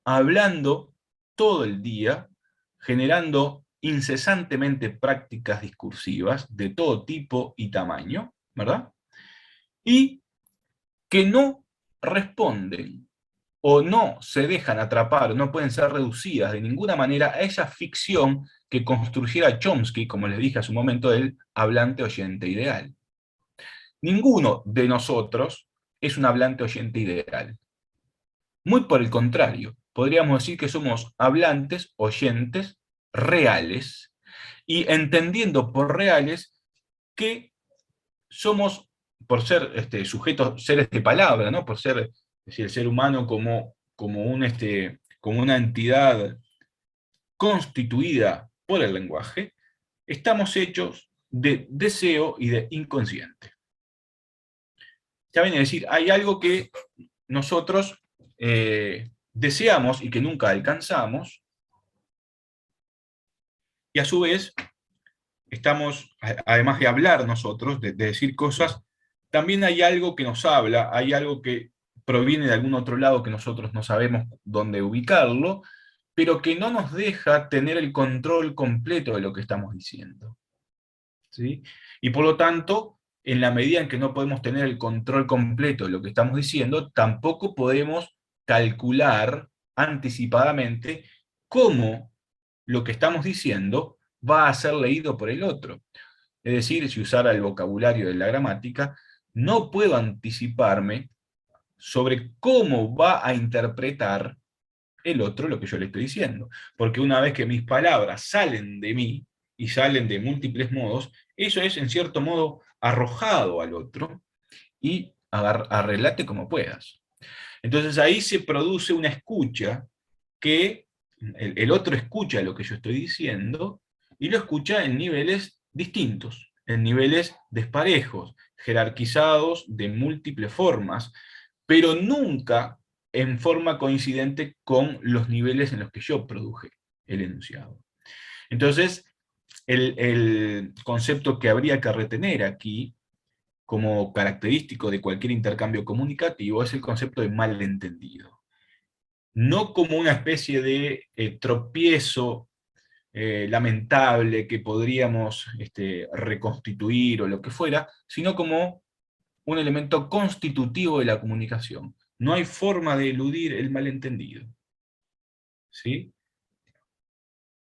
hablando todo el día, generando incesantemente prácticas discursivas de todo tipo y tamaño, ¿verdad? Y que no responden o no se dejan atrapar, no pueden ser reducidas de ninguna manera a esa ficción que construyera Chomsky, como les dije hace un momento, del hablante oyente ideal. Ninguno de nosotros es un hablante oyente ideal. Muy por el contrario, podríamos decir que somos hablantes oyentes reales, y entendiendo por reales que somos, por ser sujetos, seres de palabra, ¿no? Por ser, es decir, el ser humano como una entidad constituida por el lenguaje, estamos hechos de deseo y de inconsciente. Ya viene a decir, hay algo que nosotros deseamos y que nunca alcanzamos, y a su vez estamos, además de hablar nosotros, de decir cosas, también hay algo que nos habla, hay algo que proviene de algún otro lado que nosotros no sabemos dónde ubicarlo, pero que no nos deja tener el control completo de lo que estamos diciendo. ¿Sí? Y por lo tanto, en la medida en que no podemos tener el control completo de lo que estamos diciendo, tampoco podemos calcular anticipadamente cómo lo que estamos diciendo va a ser leído por el otro. Es decir, si usara el vocabulario de la gramática, no puedo anticiparme sobre cómo va a interpretar el otro lo que yo le estoy diciendo. Porque una vez que mis palabras salen de mí, y salen de múltiples modos, eso es en cierto modo arrojado al otro, y arreglate como puedas. Entonces ahí se produce una escucha, que el otro escucha lo que yo estoy diciendo, y lo escucha en niveles distintos, en niveles desparejos, jerarquizados de múltiples formas, pero nunca en forma coincidente con los niveles en los que yo produje el enunciado. Entonces, el concepto que habría que retener aquí, como característico de cualquier intercambio comunicativo, es el concepto de malentendido. No como una especie de tropiezo lamentable que podríamos reconstituir o lo que fuera, sino como un elemento constitutivo de la comunicación. No hay forma de eludir el malentendido. ¿Sí?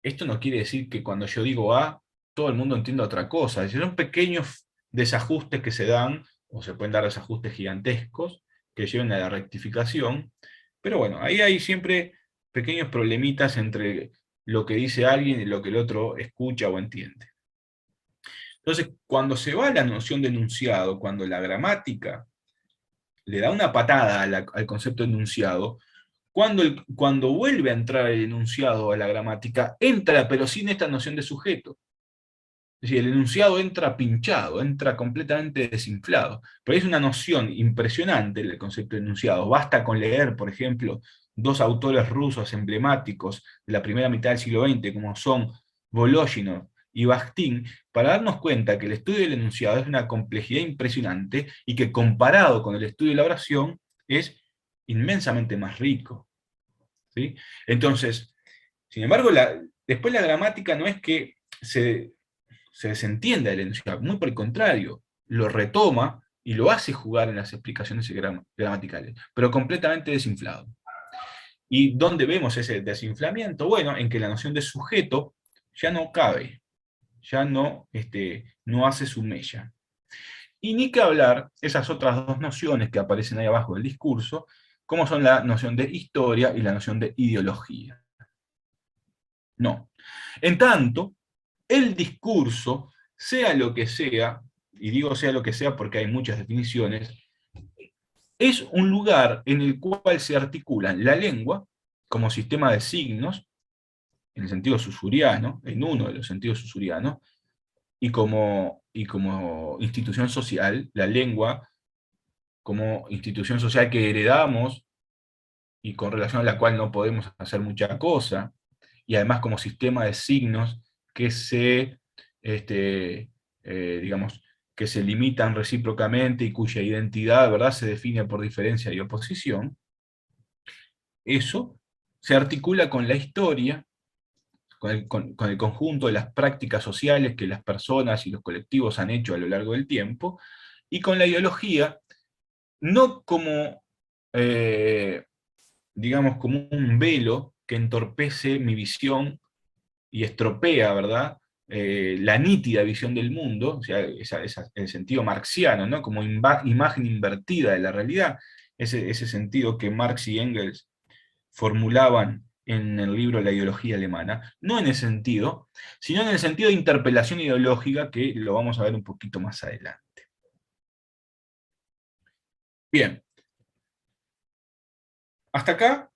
Esto no quiere decir que cuando yo digo A, todo el mundo entienda otra cosa. Son pequeños desajustes que se dan, o se pueden dar desajustes gigantescos, que lleven a la rectificación, pero bueno, ahí hay siempre pequeños problemitas entre lo que dice alguien y lo que el otro escucha o entiende. Entonces, cuando se va a la noción de enunciado, cuando la gramática le da una patada al concepto de enunciado, cuando vuelve a entrar el enunciado a la gramática, entra pero sin esta noción de sujeto. Es decir, el enunciado entra pinchado, entra completamente desinflado. Pero es una noción impresionante el concepto de enunciado. Basta con leer, por ejemplo, dos autores rusos emblemáticos de la primera mitad del siglo XX, como son Voloshinov y Bakhtin, para darnos cuenta que el estudio del enunciado es una complejidad impresionante y que comparado con el estudio de la oración es inmensamente más rico. ¿Sí? Entonces, sin embargo, después la gramática no es que se desentienda del enunciado, muy por el contrario, lo retoma y lo hace jugar en las explicaciones gramaticales, pero completamente desinflado. ¿Y dónde vemos ese desinflamiento? Bueno, en que la noción de sujeto ya no cabe, ya no hace su mella. Y ni que hablar esas otras dos nociones que aparecen ahí abajo del discurso, como son la noción de historia y la noción de ideología. No. En tanto, el discurso, sea lo que sea, y digo sea lo que sea porque hay muchas definiciones, es un lugar en el cual se articulan la lengua como sistema de signos, en el sentido susuriano, en uno de los sentidos susurianos, y como institución social, la lengua como institución social que heredamos y con relación a la cual no podemos hacer mucha cosa, y además como sistema de signos que digamos, que se limitan recíprocamente y cuya identidad, ¿verdad?, se define por diferencia y oposición. Eso se articula con la historia, con el conjunto de las prácticas sociales que las personas y los colectivos han hecho a lo largo del tiempo, y con la ideología, no como, digamos, como un velo que entorpece mi visión y estropea, ¿verdad?, la nítida visión del mundo, o sea, el sentido marxiano, ¿no?, como imagen invertida de la realidad, ese sentido que Marx y Engels formulaban en el libro La ideología alemana, no en ese sentido, sino en el sentido de interpelación ideológica, que lo vamos a ver un poquito más adelante. Bien. Hasta acá,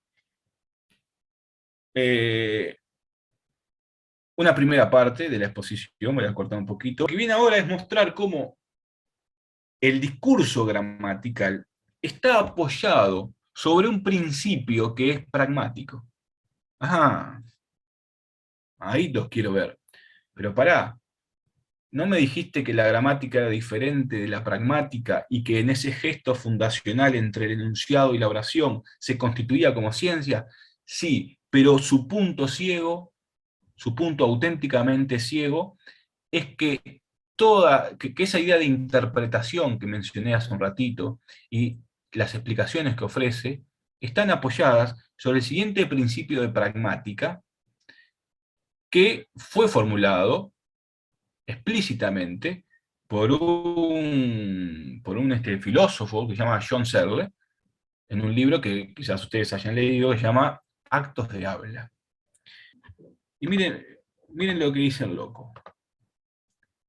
una primera parte de la exposición, voy a cortar un poquito. Lo que viene ahora es mostrar cómo el discurso gramatical está apoyado sobre un principio que es pragmático. Ajá, ahí los quiero ver. Pero pará, ¿no me dijiste que la gramática era diferente de la pragmática y que en ese gesto fundacional entre el enunciado y la oración se constituía como ciencia? Sí, pero su punto ciego, su punto auténticamente ciego, es que que esa idea de interpretación que mencioné hace un ratito y las explicaciones que ofrece están apoyadas sobre el siguiente principio de pragmática que fue formulado explícitamente por un filósofo que se llama John Searle, en un libro que quizás ustedes hayan leído, que se llama Actos de Habla. Y miren lo que dice el loco.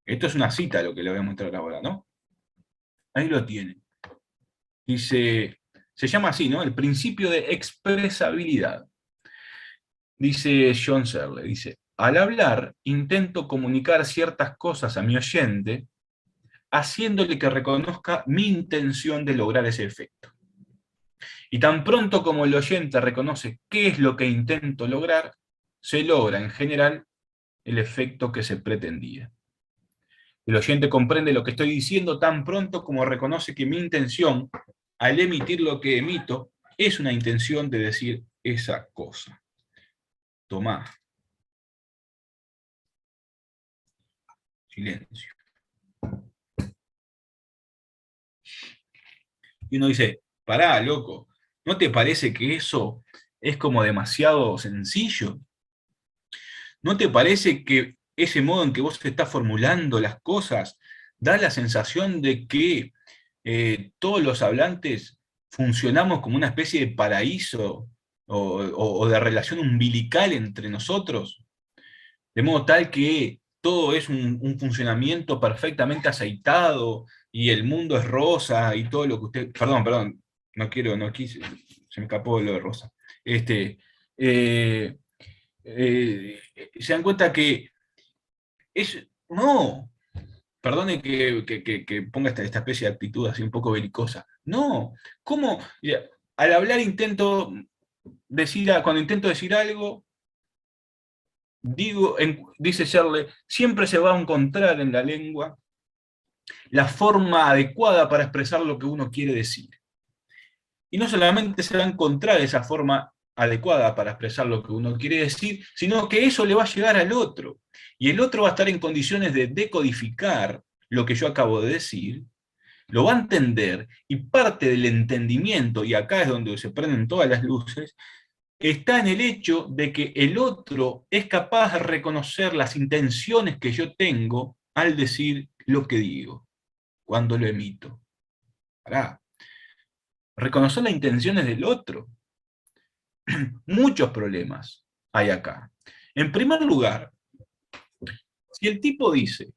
Esto es una cita lo que le voy a mostrar ahora, ¿no? Ahí lo tienen. Dice, se llama así, ¿no?, el principio de expresabilidad. Dice John Searle, dice, al hablar intento comunicar ciertas cosas a mi oyente, haciéndole que reconozca mi intención de lograr ese efecto. Y tan pronto como el oyente reconoce qué es lo que intento lograr, se logra en general el efecto que se pretendía. El oyente comprende lo que estoy diciendo tan pronto como reconoce que mi intención, al emitir lo que emito, es una intención de decir esa cosa. Tomá. Silencio. Y uno dice, pará, loco, ¿no te parece que eso es como demasiado sencillo? ¿No te parece que ese modo en que vos estás formulando las cosas da la sensación de que todos los hablantes funcionamos como una especie de paraíso o de relación umbilical entre nosotros? De modo tal que todo es un funcionamiento perfectamente aceitado y el mundo es rosa y todo lo que usted... Perdón, no quise, se me escapó lo de rosa. Eh, Se dan cuenta que es... No, perdone que ponga esta especie de actitud así un poco belicosa. No, ¿cómo? Mira, al hablar intento decir, cuando intento decir algo, dice Shirley, siempre se va a encontrar en la lengua la forma adecuada para expresar lo que uno quiere decir. Y no solamente se va a encontrar esa forma adecuada para expresar lo que uno quiere decir, sino que eso le va a llegar al otro. Y el otro va a estar en condiciones de decodificar lo que yo acabo de decir, lo va a entender, y parte del entendimiento, y acá es donde se prenden todas las luces, está en el hecho de que el otro es capaz de reconocer las intenciones que yo tengo al decir lo que digo, cuando lo emito. Pará. Reconocer las intenciones del otro. Muchos problemas hay acá. En primer lugar, si el tipo dice,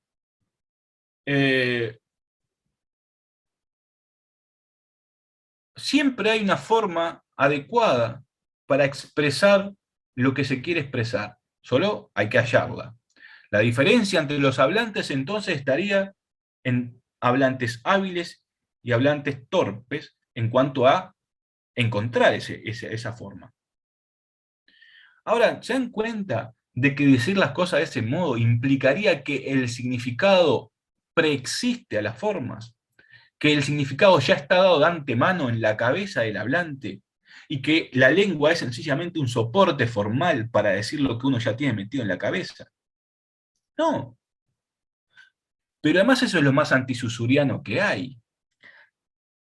siempre hay una forma adecuada para expresar lo que se quiere expresar, solo hay que hallarla. La diferencia entre los hablantes entonces estaría en hablantes hábiles y hablantes torpes en cuanto a encontrar esa forma. Ahora, ¿se dan cuenta de que decir las cosas de ese modo implicaría que el significado preexiste a las formas? Que el significado ya está dado de antemano en la cabeza del hablante, y que la lengua es sencillamente un soporte formal para decir lo que uno ya tiene metido en la cabeza. No. Pero además eso es lo más antisusuriano que hay.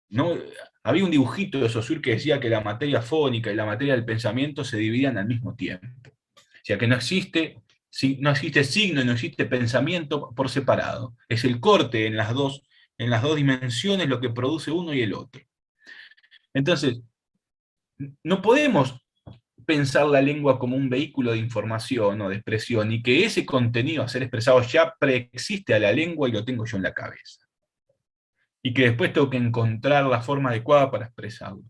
¿No? Había un dibujito de Saussure que decía que la materia fónica y la materia del pensamiento se dividían al mismo tiempo. O sea que no existe signo y no existe pensamiento por separado. Es el corte en las dos dimensiones lo que produce uno y el otro. Entonces, no podemos pensar la lengua como un vehículo de información o de expresión, y que ese contenido a ser expresado ya preexiste a la lengua y lo tengo yo en la cabeza. Y que después tengo que encontrar la forma adecuada para expresarlo.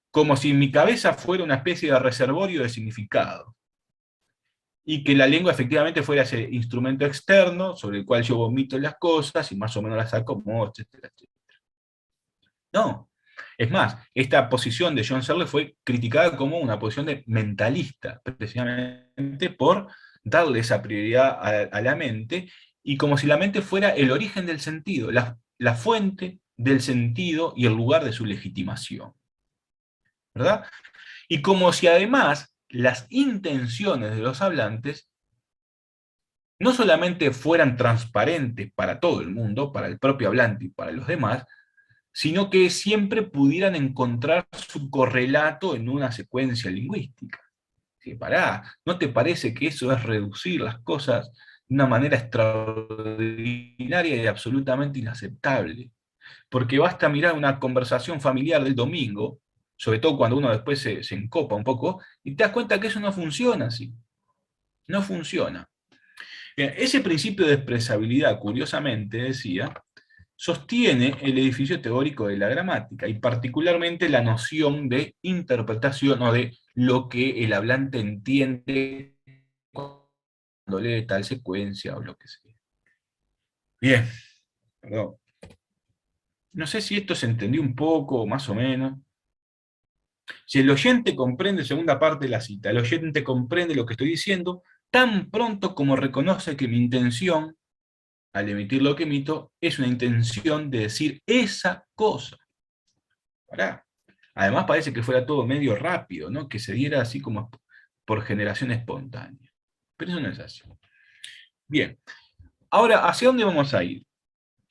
Como si mi cabeza fuera una especie de reservorio de significado. Y que la lengua efectivamente fuera ese instrumento externo sobre el cual yo vomito las cosas y más o menos las acomodo, etcétera, etcétera. No. Es más, esta posición de John Searle fue criticada como una posición de mentalista, precisamente por darle esa prioridad a la mente, y como si la mente fuera el origen del sentido, la fuente del sentido y el lugar de su legitimación. ¿Verdad? Y como si además las intenciones de los hablantes no solamente fueran transparentes para todo el mundo, para el propio hablante y para los demás, sino que siempre pudieran encontrar su correlato en una secuencia lingüística. Sí, pará, ¿no te parece que eso es reducir las cosas de una manera extraordinaria y absolutamente inaceptable? Porque basta mirar una conversación familiar del domingo, sobre todo cuando uno después se encopa un poco, y te das cuenta que eso no funciona así. No funciona. Bien, ese principio de expresabilidad, curiosamente, decía, sostiene el edificio teórico de la gramática, y particularmente la noción de interpretación o de lo que el hablante entiende cuando lee tal secuencia o lo que sea. Bien, perdón. No sé si esto se entendió un poco, más o menos. Si el oyente comprende, segunda parte de la cita, el oyente comprende lo que estoy diciendo, tan pronto como reconoce que mi intención, al emitir lo que emito, es una intención de decir esa cosa. ¿Verdad? Además parece que fuera todo medio rápido, ¿no? Que se diera así como por generación espontánea. Pero eso no es así. Bien, ahora, ¿hacia dónde vamos a ir?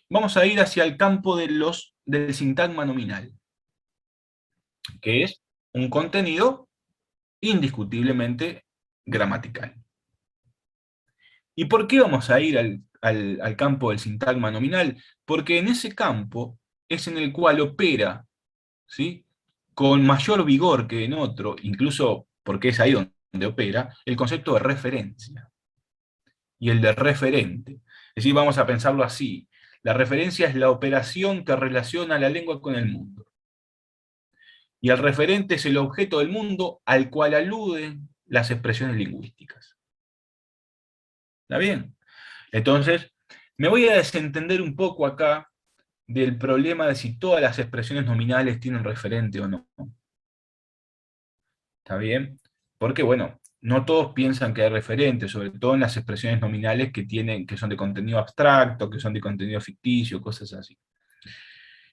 Vamos a ir hacia el campo del sintagma nominal, que es un contenido indiscutiblemente gramatical. ¿Y por qué vamos a ir al campo del sintagma nominal? Porque en ese campo es en el cual opera, ¿sí?, con mayor vigor que en otro, incluso porque es ahí donde opera, el concepto de referencia y el de referente. Es decir, vamos a pensarlo así: la referencia es la operación que relaciona la lengua con el mundo. Y el referente es el objeto del mundo al cual aluden las expresiones lingüísticas. ¿Está bien? Entonces, me voy a desentender un poco acá del problema de si todas las expresiones nominales tienen referente o no. ¿Está bien? Porque, bueno, no todos piensan que hay referente, sobre todo en las expresiones nominales que son de contenido abstracto, que son de contenido ficticio, cosas así.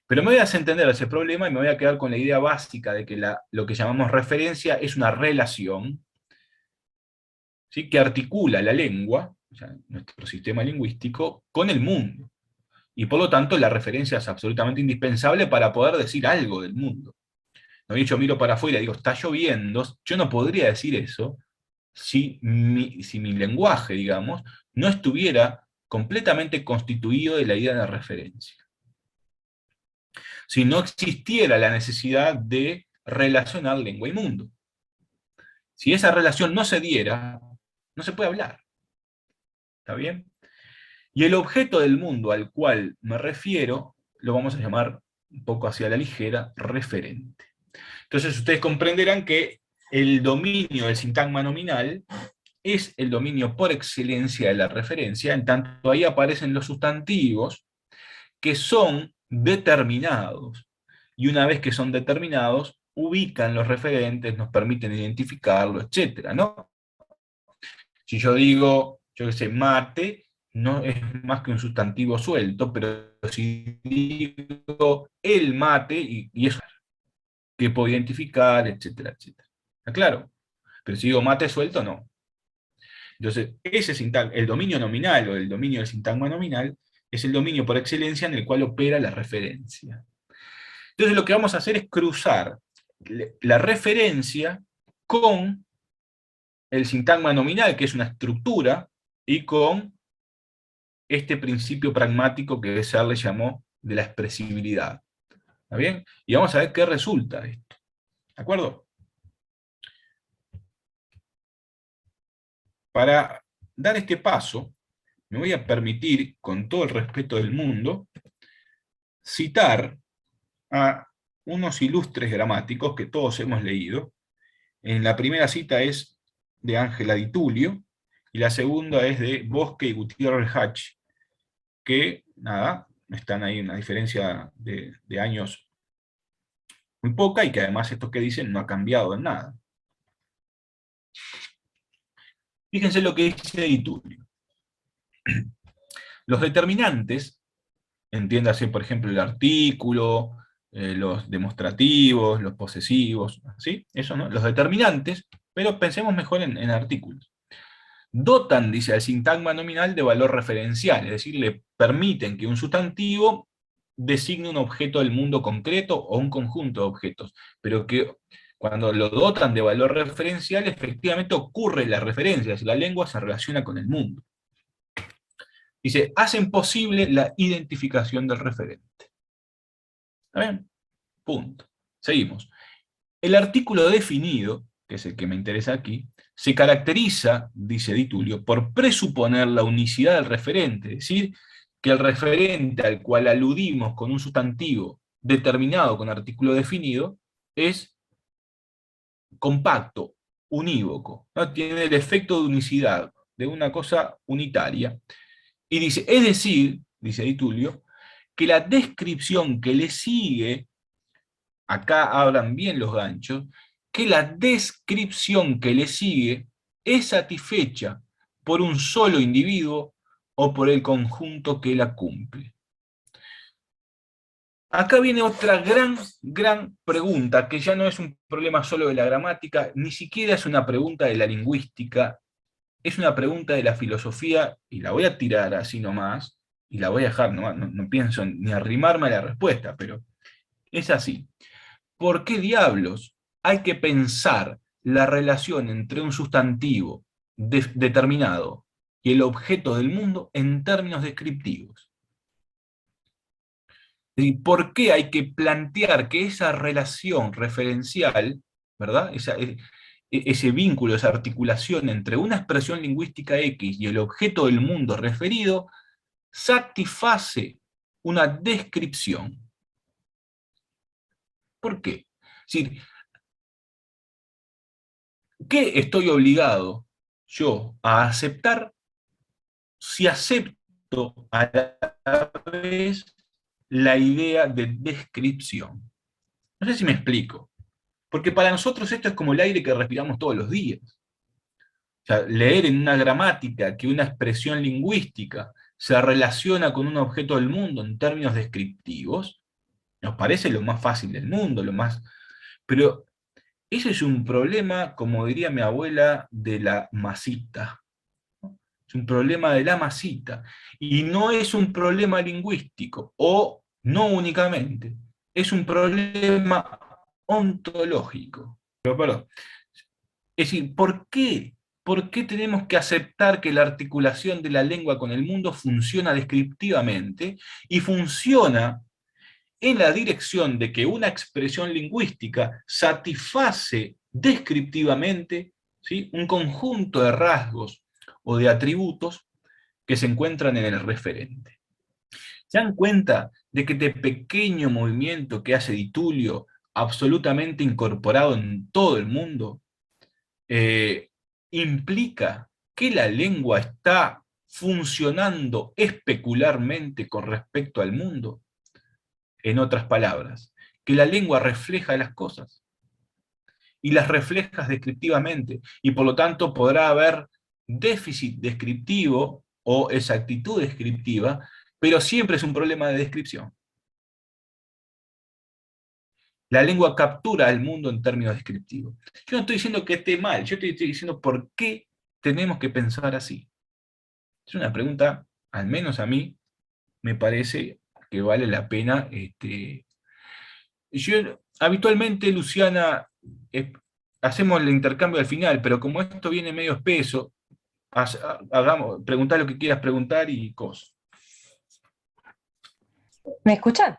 Pero me voy a desentender de ese problema y me voy a quedar con la idea básica de que lo que llamamos referencia es una relación, ¿sí?, que articula la lengua, o sea, nuestro sistema lingüístico, con el mundo. Y por lo tanto la referencia es absolutamente indispensable para poder decir algo del mundo. ¿No? Yo miro para afuera y digo, está lloviendo, yo no podría decir eso si mi lenguaje, digamos, no estuviera completamente constituido de la idea de referencia. Si no existiera la necesidad de relacionar lengua y mundo. Si esa relación no se diera, no se puede hablar. ¿Está bien? Y el objeto del mundo al cual me refiero, lo vamos a llamar un poco hacia la ligera, referente. Entonces ustedes comprenderán que el dominio del sintagma nominal es el dominio por excelencia de la referencia, en tanto ahí aparecen los sustantivos que son determinados, y una vez que son determinados, ubican los referentes, nos permiten identificarlo, etc., ¿no? Si yo digo, yo qué sé, mate, no es más que un sustantivo suelto, pero si digo el mate, y eso que puedo identificar, etcétera, etcétera. ¿Está claro? Pero si digo mate suelto, no. Entonces, el dominio nominal o el dominio del sintagma nominal es el dominio por excelencia en el cual opera la referencia. Entonces lo que vamos a hacer es cruzar la referencia con el sintagma nominal, que es una estructura, y con este principio pragmático que Searle le llamó de la expresibilidad. ¿Está bien? Y vamos a ver qué resulta de esto. ¿De acuerdo? Para dar este paso, me voy a permitir, con todo el respeto del mundo, citar a unos ilustres gramáticos que todos hemos leído. En la primera cita es de Ángela Di Tullio, y la segunda es de Bosque y Gutiérrez Hatch, que, nada, están ahí en una diferencia de años muy poca, y que además esto que dicen no ha cambiado en nada. Fíjense lo que dice Di Tullio. Los determinantes, entiéndase por ejemplo el artículo, los demostrativos, los posesivos, ¿sí? Eso, ¿no? Los determinantes, pero pensemos mejor en artículos. Dotan, dice, al sintagma nominal de valor referencial, es decir, le permiten que un sustantivo designe un objeto del mundo concreto o un conjunto de objetos, pero que cuando lo dotan de valor referencial, efectivamente ocurre la referencia, si la lengua se relaciona con el mundo. Dice, hacen posible la identificación del referente. ¿Está bien? Punto. Seguimos. El artículo definido, que es el que me interesa aquí, se caracteriza, dice Di Tullio, por presuponer la unicidad del referente, es decir, que el referente al cual aludimos con un sustantivo determinado con artículo definido es compacto, unívoco, ¿no? Tiene el efecto de unicidad, de una cosa unitaria. Y dice, es decir, dice Di Tullio, que la descripción que le sigue acá hablan bien los ganchos, que la descripción que le sigue es satisfecha por un solo individuo o por el conjunto que la cumple. Acá viene otra gran pregunta, que ya no es un problema solo de la gramática, ni siquiera es una pregunta de la lingüística, es una pregunta de la filosofía, y la voy a tirar así nomás, y la voy a dejar, no pienso ni arrimarme a la respuesta, pero es así. ¿Por qué diablos hay que pensar la relación entre un sustantivo determinado y el objeto del mundo en términos descriptivos? ¿Y por qué hay que plantear que esa relación referencial, ¿verdad? Ese vínculo, esa articulación entre una expresión lingüística X y el objeto del mundo referido, satisface una descripción? ¿Por qué? Es decir, ¿qué estoy obligado yo a aceptar si acepto a la vez la idea de descripción? No sé si me explico. Porque para nosotros esto es como el aire que respiramos todos los días. O sea, leer en una gramática que una expresión lingüística se relaciona con un objeto del mundo en términos descriptivos, nos parece lo más fácil del mundo, lo más... Pero eso es un problema, como diría mi abuela, de la masita. Es un problema de la masita. Y no es un problema lingüístico, o no únicamente. Es un problema ontológico. Pero, perdón. Es decir, ¿por qué? ¿Por qué tenemos que aceptar que la articulación de la lengua con el mundo funciona descriptivamente y funciona en la dirección de que una expresión lingüística satisface descriptivamente, ¿sí?, un conjunto de rasgos o de atributos que se encuentran en el referente? ¿Se dan cuenta de que este pequeño movimiento que hace Di Tullio, absolutamente incorporado en todo el mundo, implica que la lengua está funcionando especularmente con respecto al mundo? En otras palabras, que la lengua refleja las cosas, y las refleja descriptivamente, y por lo tanto podrá haber déficit descriptivo o exactitud descriptiva, pero siempre es un problema de descripción. La lengua captura el mundo en términos descriptivos. Yo no estoy diciendo que esté mal, yo estoy diciendo por qué tenemos que pensar así. Es una pregunta, al menos a mí, me parece que vale la pena. Yo, habitualmente, Luciana, hacemos el intercambio al final, pero como esto viene medio espeso, preguntá lo que quieras preguntar y cosas. ¿Me escuchan?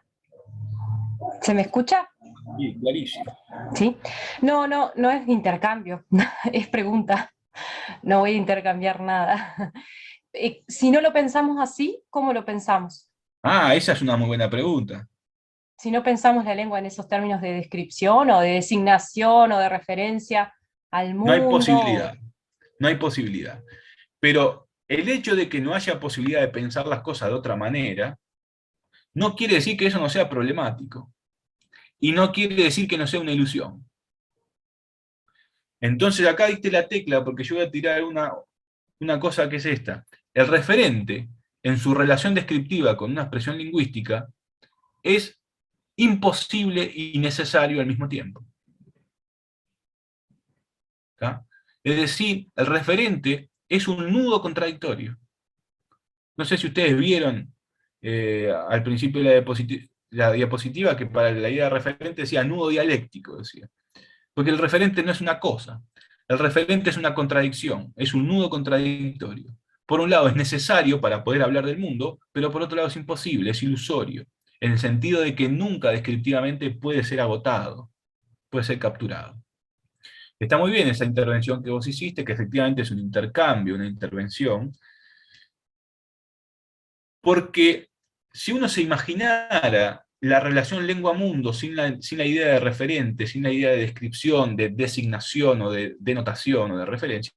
¿Se me escucha? Sí, clarísimo. ¿Sí? No es intercambio, es pregunta. No voy a intercambiar nada. Si no lo pensamos así, ¿cómo lo pensamos? Esa es una muy buena pregunta. Si no pensamos la lengua en esos términos de descripción o de designación o de referencia al mundo. No hay posibilidad, no hay posibilidad. Pero el hecho de que no haya posibilidad de pensar las cosas de otra manera, no quiere decir que eso no sea problemático. Y no quiere decir que no sea una ilusión. Entonces acá diste la tecla, porque yo voy a tirar una cosa que es esta. El referente, en su relación descriptiva con una expresión lingüística, es imposible y necesario al mismo tiempo. ¿Está? Es decir, el referente es un nudo contradictorio. No sé si ustedes vieron al principio de la diapositiva que para la idea de referente decía nudo dialéctico, decía. Porque el referente no es una cosa, el referente es una contradicción, es un nudo contradictorio. Por un lado es necesario para poder hablar del mundo, pero por otro lado es imposible, es ilusorio, en el sentido de que nunca descriptivamente puede ser agotado, puede ser capturado. Está muy bien esa intervención que vos hiciste, que efectivamente es un intercambio, una intervención, porque si uno se imaginara la relación lengua-mundo sin la idea de referente, sin la idea de descripción, de designación o de denotación o de referencia,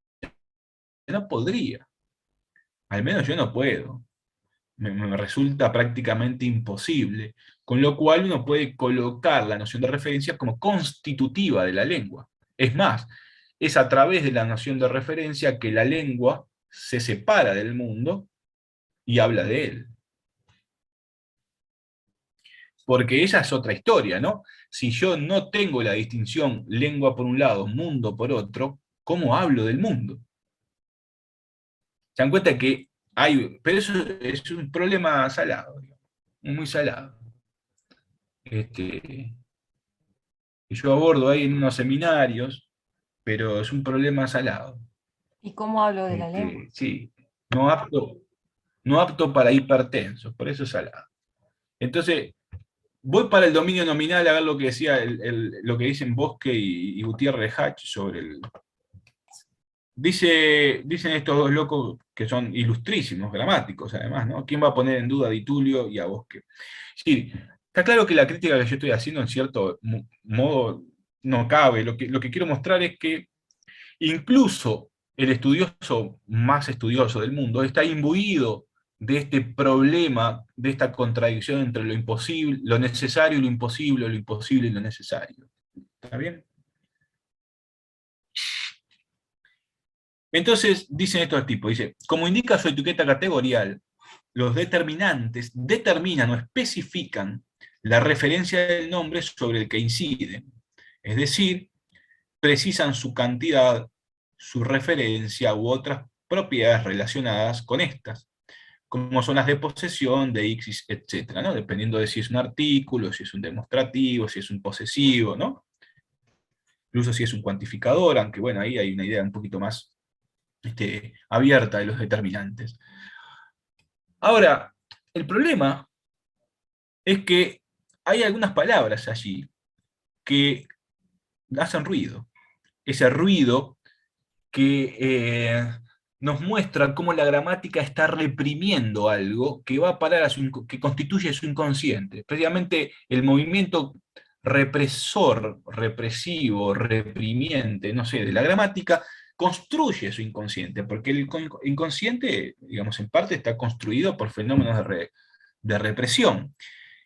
no podría. Al menos yo no puedo. me resulta prácticamente imposible, con lo cual uno puede colocar la noción de referencia como constitutiva de la lengua. Es más, es a través de la noción de referencia que la lengua se separa del mundo y habla de él. Porque esa es otra historia, ¿no? Si yo no tengo la distinción lengua por un lado, mundo por otro, ¿cómo hablo del mundo? Se dan cuenta que hay, pero eso es un problema salado, digamos, muy salado. Que yo abordo ahí en unos seminarios, pero es un problema salado. ¿Y cómo hablo de la lengua? Sí, no apto para hipertensos, por eso es salado. Entonces, voy para el dominio nominal a ver lo que decía lo que dicen Bosque y Gutiérrez Hatch sobre el. Dicen estos dos locos que son ilustrísimos, gramáticos además, ¿no? ¿Quién va a poner en duda a Di Tullio y a Bosque? Sí, está claro que la crítica que yo estoy haciendo en cierto modo no cabe. Lo que quiero mostrar es que incluso el estudioso más estudioso del mundo está imbuido de este problema, de esta contradicción entre lo imposible, lo necesario y lo imposible y lo necesario. ¿Está bien? Entonces, dicen estos tipos, dice, como indica su etiqueta categorial, los determinantes determinan o especifican la referencia del nombre sobre el que inciden, es decir, precisan su cantidad, su referencia u otras propiedades relacionadas con estas, como son las de posesión, de ixis, etc., ¿no? Dependiendo de si es un artículo, si es un demostrativo, si es un posesivo, ¿no? Incluso si es un cuantificador, aunque bueno, ahí hay una idea un poquito más abierta de los determinantes. Ahora, el problema es que hay algunas palabras allí que hacen ruido. Ese ruido que nos muestra cómo la gramática está reprimiendo algo que va a parar a que constituye su inconsciente. Precisamente el movimiento represor, represivo, reprimiente, no sé, de la gramática, construye su inconsciente, porque el inconsciente, digamos, en parte está construido por fenómenos de represión.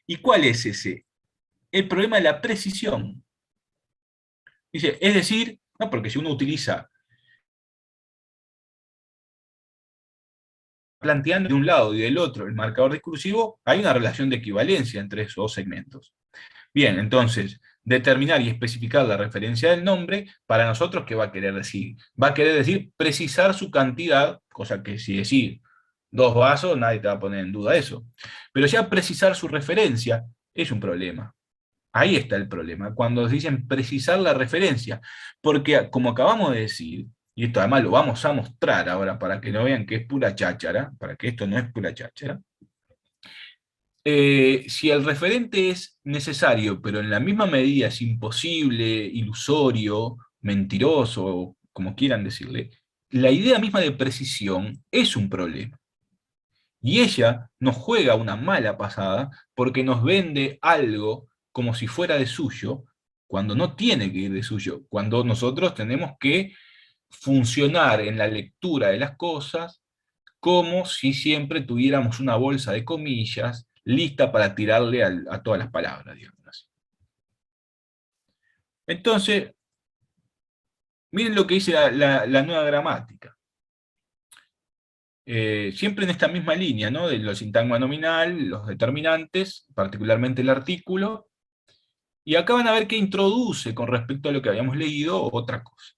¿Y cuál es ese? El problema de la precisión. Dice, es decir, no, porque si uno utiliza planteando de un lado y del otro el marcador discursivo, hay una relación de equivalencia entre esos dos segmentos. Bien, entonces, determinar y especificar la referencia del nombre, para nosotros, ¿qué va a querer decir? Va a querer decir precisar su cantidad, cosa que si decir 2 vasos, nadie te va a poner en duda eso. Pero ya precisar su referencia es un problema. Ahí está el problema, cuando dicen precisar la referencia, porque como acabamos de decir, y esto además lo vamos a mostrar ahora para que no vean que es pura cháchara, para que esto no es pura cháchara, si el referente es necesario, pero en la misma medida es imposible, ilusorio, mentiroso, como quieran decirle, la idea misma de precisión es un problema. Y ella nos juega una mala pasada porque nos vende algo como si fuera de suyo, cuando no tiene que ir de suyo, cuando nosotros tenemos que funcionar en la lectura de las cosas como si siempre tuviéramos una bolsa de comillas lista para tirarle a todas las palabras, digamos así. Entonces, miren lo que dice la nueva gramática. Siempre en esta misma línea, ¿no? De lo sintagma nominal, los determinantes, particularmente el artículo, y acá van a ver que introduce con respecto a lo que habíamos leído otra cosa.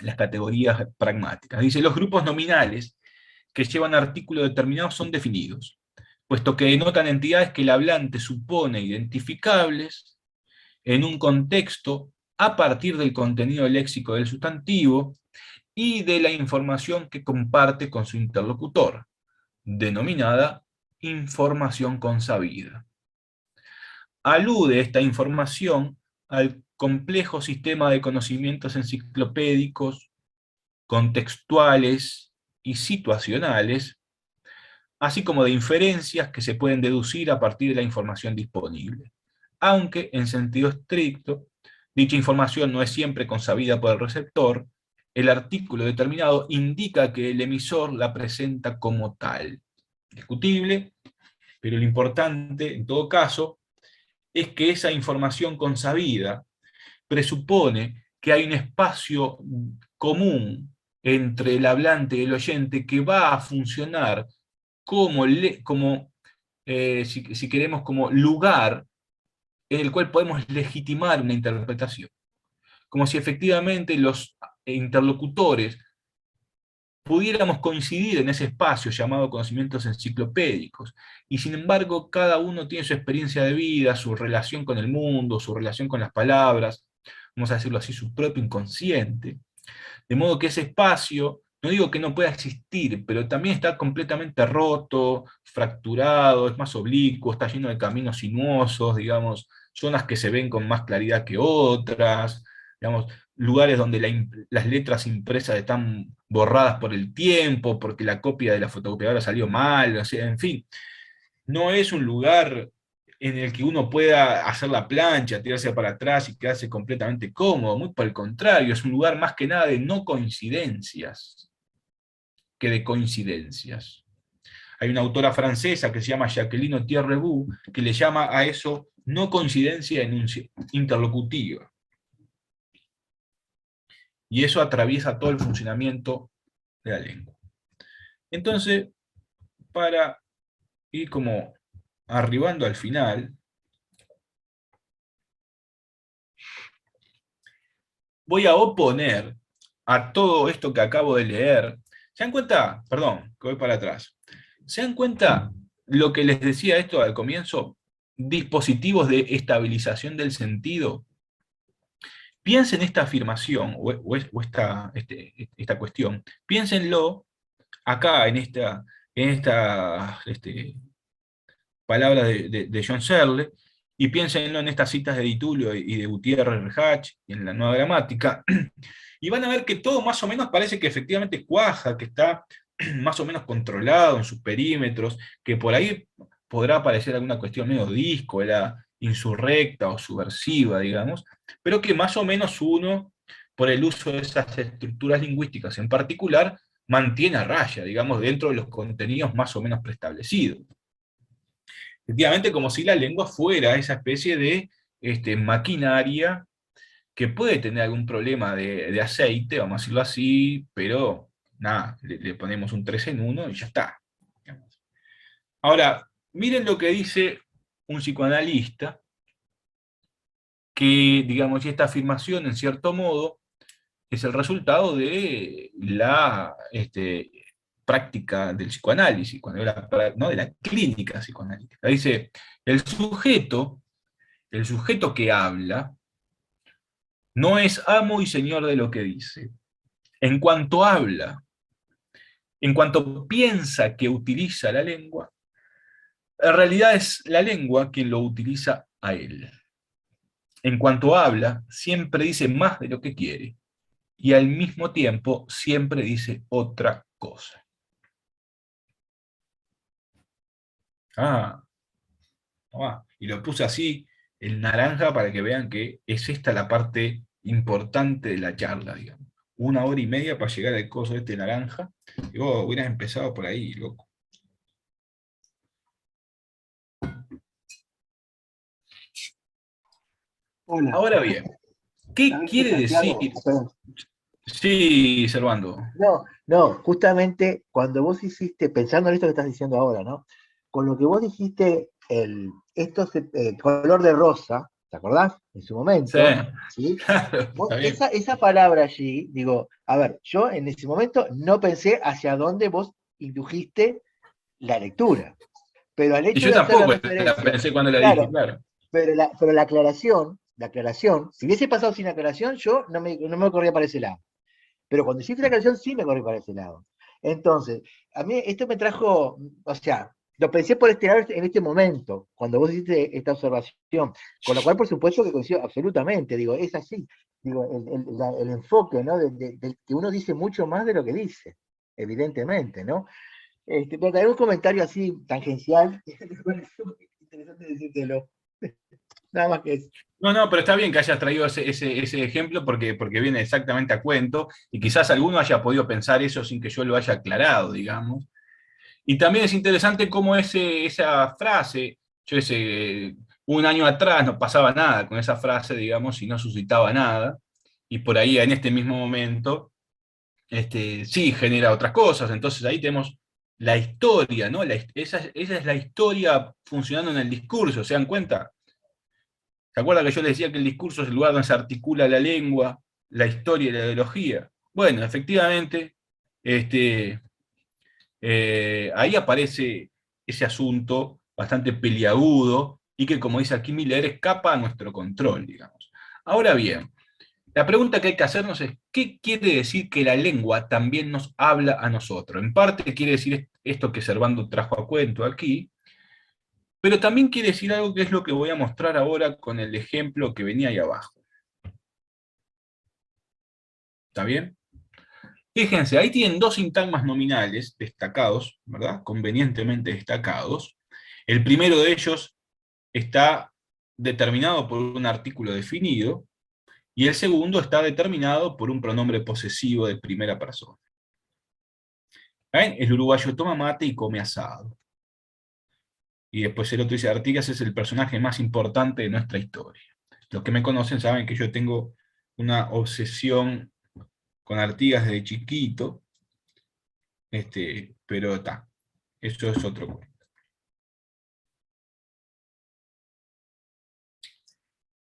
Las categorías pragmáticas. Dice, los grupos nominales que llevan artículo determinado son definidos, puesto que denotan entidades que el hablante supone identificables en un contexto a partir del contenido léxico del sustantivo y de la información que comparte con su interlocutor, denominada información consabida. Alude esta información al complejo sistema de conocimientos enciclopédicos, contextuales y situacionales, así como de inferencias que se pueden deducir a partir de la información disponible, aunque en sentido estricto, dicha información no es siempre consabida por el receptor, el artículo determinado indica que el emisor la presenta como tal. discutible, pero lo importante, en todo caso, es que esa información consabida presupone que hay un espacio común entre el hablante y el oyente que va a funcionar como, si queremos, como lugar en el cual podemos legitimar una interpretación. Como si efectivamente los interlocutores pudiéramos coincidir en ese espacio llamado conocimientos enciclopédicos, y sin embargo cada uno tiene su experiencia de vida, su relación con el mundo, su relación con las palabras, vamos a decirlo así, su propio inconsciente, de modo que ese espacio, no digo que no pueda existir, pero también está completamente roto, fracturado, es más oblicuo, está lleno de caminos sinuosos, digamos, zonas que se ven con más claridad que otras, digamos, lugares donde las letras impresas están borradas por el tiempo, porque la copia de la fotocopiadora salió mal, o sea, en fin, no es un lugar en el que uno pueda hacer la plancha, tirarse para atrás y quedarse completamente cómodo, muy por el contrario, es un lugar más que nada de no coincidencias, que de coincidencias. Hay una autora francesa que se llama Jacqueline Thierry-Bou, que le llama a eso no coincidencia interlocutiva. Y eso atraviesa todo el funcionamiento de la lengua. Entonces, para ir como arribando al final, voy a oponer a todo esto que acabo de leer. ¿Se dan cuenta? Perdón, que voy para atrás. ¿Se dan cuenta lo que les decía esto al comienzo? Dispositivos de estabilización del sentido. Piensen esta afirmación, o esta cuestión, piénsenlo acá en esta palabra de John Searle, y piénsenlo en estas citas de Di Tullio y de Gutiérrez Rehach, y en la Nueva Gramática, y van a ver que todo más o menos parece que efectivamente cuaja, que está más o menos controlado en sus perímetros, que por ahí podrá parecer alguna cuestión medio díscola, insurrecta o subversiva, digamos, pero que más o menos uno, por el uso de esas estructuras lingüísticas en particular, mantiene a raya, digamos, dentro de los contenidos más o menos preestablecidos. Efectivamente, como si la lengua fuera esa especie de maquinaria que puede tener algún problema de aceite, vamos a decirlo así, pero nada, le ponemos un 3 en 1 y ya está. Ahora, miren lo que dice un psicoanalista, que, digamos, esta afirmación, en cierto modo, es el resultado de la práctica del psicoanálisis, no, de la clínica psicoanalítica. Dice, el sujeto que habla no es amo y señor de lo que dice. En cuanto habla, en cuanto piensa que utiliza la lengua, en realidad es la lengua quien lo utiliza a él. En cuanto habla, siempre dice más de lo que quiere, y al mismo tiempo siempre dice otra cosa. Y lo puse así, en naranja, para que vean que es esta la parte importante de la charla, digamos. 1 hora y media para llegar al coso naranja, y vos hubieras empezado por ahí, loco. Hola. Ahora bien, ¿qué quiere decir? Sí, Servando. No, justamente cuando vos hiciste, pensando en esto que estás diciendo ahora, ¿no? Con lo que vos dijiste, color de rosa, ¿te acordás? En su momento. Sí. ¿Sí? Claro, Esa palabra allí, digo, a ver, yo en ese momento no pensé hacia dónde vos indujiste la lectura. Pero al hecho y yo de hacer tampoco la referencia, la pensé cuando la dije, claro. Pero la aclaración, si hubiese pasado sin aclaración, yo no me corría para ese lado. Pero cuando hiciste la aclaración, sí me corrí para ese lado. Entonces, a mí esto me trajo, o sea, lo pensé por este lado en este momento, cuando vos hiciste esta observación, con lo cual, por supuesto, que coincido absolutamente, digo, es así, digo, el enfoque, ¿no? Que uno dice mucho más de lo que dice, evidentemente, ¿no? Pero también un comentario así, tangencial, me pareció interesante decírtelo. Nada más que eso. No, pero está bien que hayas traído ese ejemplo porque viene exactamente a cuento, y quizás alguno haya podido pensar eso sin que yo lo haya aclarado, digamos. Y también es interesante cómo esa frase, yo ese, un año atrás no pasaba nada con esa frase, digamos, y no suscitaba nada, y por ahí en este mismo momento, sí genera otras cosas. Entonces ahí tenemos la historia, ¿no? Esa es la historia funcionando en el discurso, ¿se dan cuenta? ¿Se acuerdan que yo les decía que el discurso es el lugar donde se articula la lengua, la historia y la ideología? Bueno, efectivamente, ahí aparece ese asunto bastante peliagudo y que, como dice aquí Miller, escapa a nuestro control, digamos. Ahora bien, la pregunta que hay que hacernos es, ¿qué quiere decir que la lengua también nos habla a nosotros? En parte quiere decir esto que Servando trajo a cuento aquí, pero también quiere decir algo que es lo que voy a mostrar ahora con el ejemplo que venía ahí abajo. ¿Está bien? Fíjense, ahí tienen dos sintagmas nominales destacados, ¿verdad? Convenientemente destacados. El primero de ellos está determinado por un artículo definido, y el segundo está determinado por un pronombre posesivo de primera persona. ¿Ven? El uruguayo toma mate y come asado. Y después el otro dice, Artigas es el personaje más importante de nuestra historia. Los que me conocen saben que yo tengo una obsesión con Artigas desde chiquito, pero está, eso es otro cuento.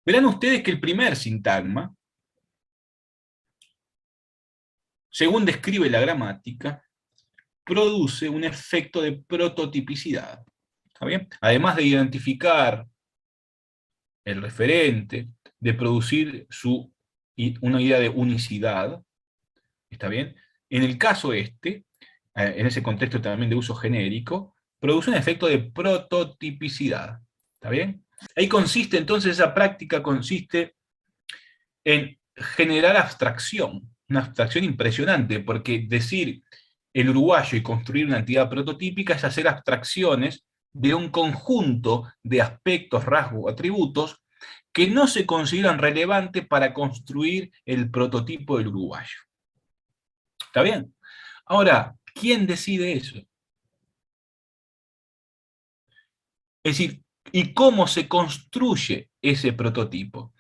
Verán ustedes que el primer sintagma, según describe la gramática, produce un efecto de prototipicidad. ¿Está bien? Además de identificar el referente, de producir una idea de unicidad, ¿está bien? En el caso en ese contexto también de uso genérico, produce un efecto de prototipicidad. ¿Está bien? Ahí consiste entonces, esa práctica consiste en generar abstracción, una abstracción impresionante, porque decir el uruguayo y construir una entidad prototípica es hacer abstracciones de un conjunto de aspectos, rasgos o atributos que no se consideran relevantes para construir el prototipo del uruguayo. ¿Está bien? Ahora, ¿quién decide eso? Es decir, ¿y cómo se construye ese prototipo?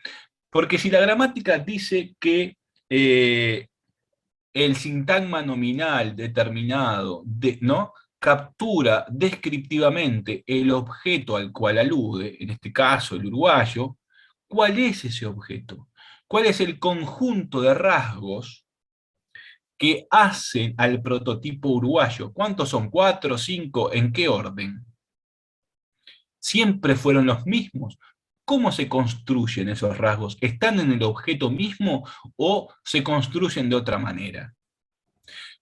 Porque si la gramática dice que el sintagma nominal determinado ¿no? captura descriptivamente el objeto al cual alude, en este caso el uruguayo, ¿cuál es ese objeto? ¿Cuál es el conjunto de rasgos que hacen al prototipo uruguayo? ¿Cuántos son? ¿4, 5? ¿En qué orden? ¿Siempre fueron los mismos? ¿Cómo se construyen esos rasgos? ¿Están en el objeto mismo o se construyen de otra manera?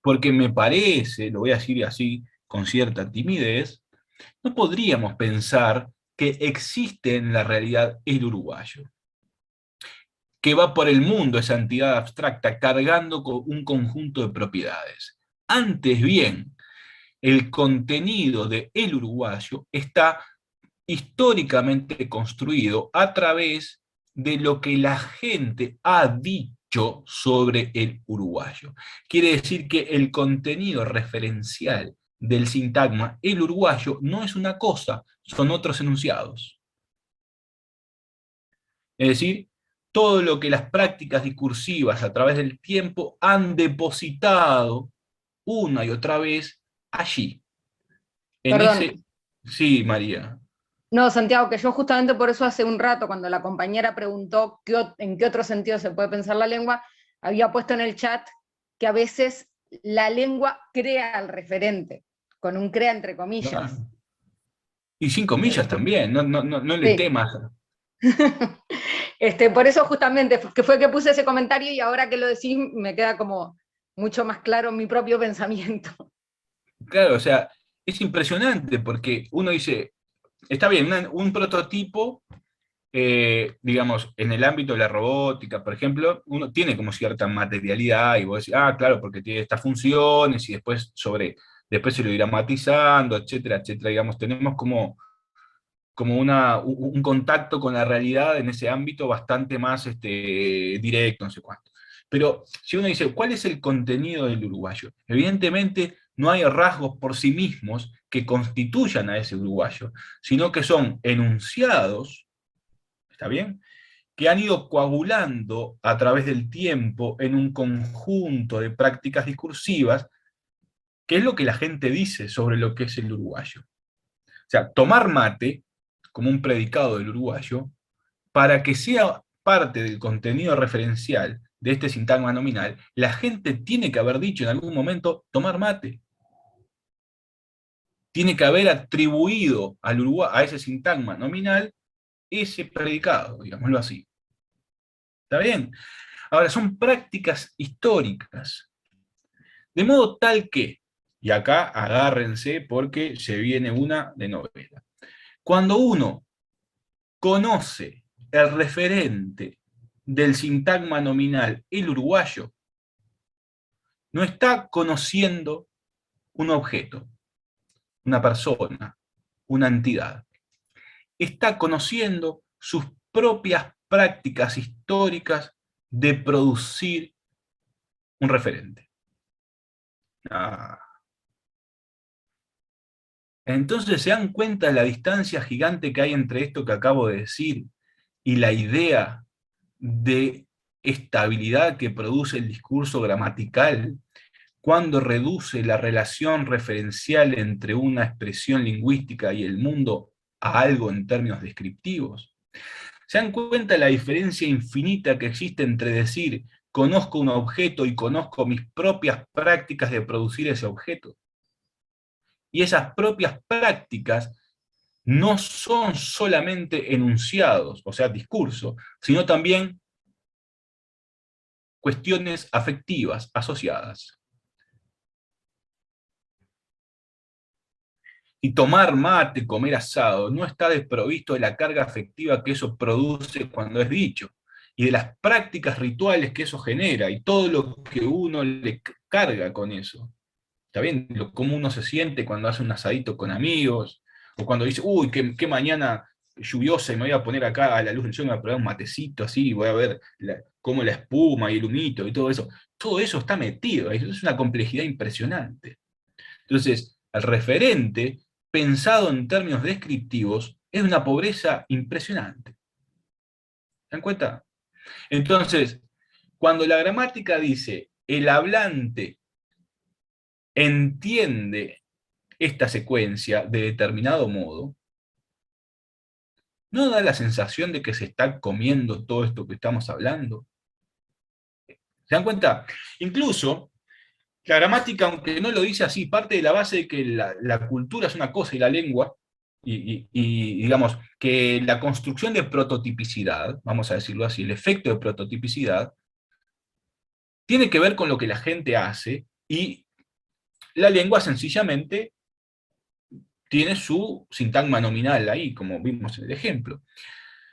Porque me parece, lo voy a decir así con cierta timidez, no podríamos pensar que existe en la realidad el uruguayo, que va por el mundo esa entidad abstracta cargando con un conjunto de propiedades. Antes bien, el contenido de el uruguayo está históricamente construido a través de lo que la gente ha dicho sobre el uruguayo. Quiere decir que el contenido referencial del sintagma el uruguayo no es una cosa, son otros enunciados. Es decir, todo lo que las prácticas discursivas a través del tiempo han depositado una y otra vez allí. Perdón. Sí, María. No, Santiago, que yo justamente por eso hace un rato, cuando la compañera preguntó en qué otro sentido se puede pensar la lengua, había puesto en el chat que a veces la lengua crea al referente, con un crea entre comillas. Claro. Y sin comillas también, no le temas. Por eso justamente, que fue que puse ese comentario y ahora que lo decís me queda como mucho más claro mi propio pensamiento. Claro, o sea, es impresionante porque uno dice, está bien, un prototipo, digamos, en el ámbito de la robótica, por ejemplo, uno tiene como cierta materialidad y vos decís, claro, porque tiene estas funciones y después se lo irá matizando, etcétera, etcétera, digamos, tenemos como un contacto con la realidad en ese ámbito bastante más directo, no sé cuánto. Pero si uno dice, ¿cuál es el contenido del uruguayo? Evidentemente no hay rasgos por sí mismos que constituyan a ese uruguayo, sino que son enunciados, ¿está bien?, que han ido coagulando a través del tiempo en un conjunto de prácticas discursivas, que es lo que la gente dice sobre lo que es el uruguayo. O sea, tomar mate como un predicado del uruguayo, para que sea parte del contenido referencial de este sintagma nominal, la gente tiene que haber dicho en algún momento tomar mate. Tiene que haber atribuido al a ese sintagma nominal ese predicado, digámoslo así. ¿Está bien? Ahora, son prácticas históricas. De modo tal que, y acá agárrense porque se viene una de novela. Cuando uno conoce el referente del sintagma nominal, el uruguayo, no está conociendo un objeto, una persona, una entidad. Está conociendo sus propias prácticas históricas de producir un referente. Entonces se dan cuenta de la distancia gigante que hay entre esto que acabo de decir y la idea de estabilidad que produce el discurso gramatical cuando reduce la relación referencial entre una expresión lingüística y el mundo a algo en términos descriptivos. ¿Se dan cuenta de la diferencia infinita que existe entre decir conozco un objeto y conozco mis propias prácticas de producir ese objeto? Y esas propias prácticas no son solamente enunciados, o sea, discurso, sino también cuestiones afectivas asociadas. Y tomar mate, comer asado, no está desprovisto de la carga afectiva que eso produce cuando es dicho, y de las prácticas rituales que eso genera, y todo lo que uno le carga con eso. ¿Está bien? Cómo uno se siente cuando hace un asadito con amigos, o cuando dice, uy, qué mañana lluviosa, y me voy a poner acá a la luz del sol, me voy a poner un matecito así, y voy a ver cómo la espuma y el humito y todo eso. Todo eso está metido, es una complejidad impresionante. Entonces, el referente, pensado en términos descriptivos, es una pobreza impresionante. ¿Se dan cuenta? Entonces, cuando la gramática dice, el hablante entiende esta secuencia de determinado modo, ¿no da la sensación de que se está comiendo todo esto que estamos hablando? ¿Se dan cuenta? Incluso, la gramática, aunque no lo dice así, parte de la base de que la cultura es una cosa y la lengua, y digamos que la construcción de prototipicidad, vamos a decirlo así, el efecto de prototipicidad, tiene que ver con lo que la gente hace, y la lengua sencillamente tiene su sintagma nominal ahí, como vimos en el ejemplo.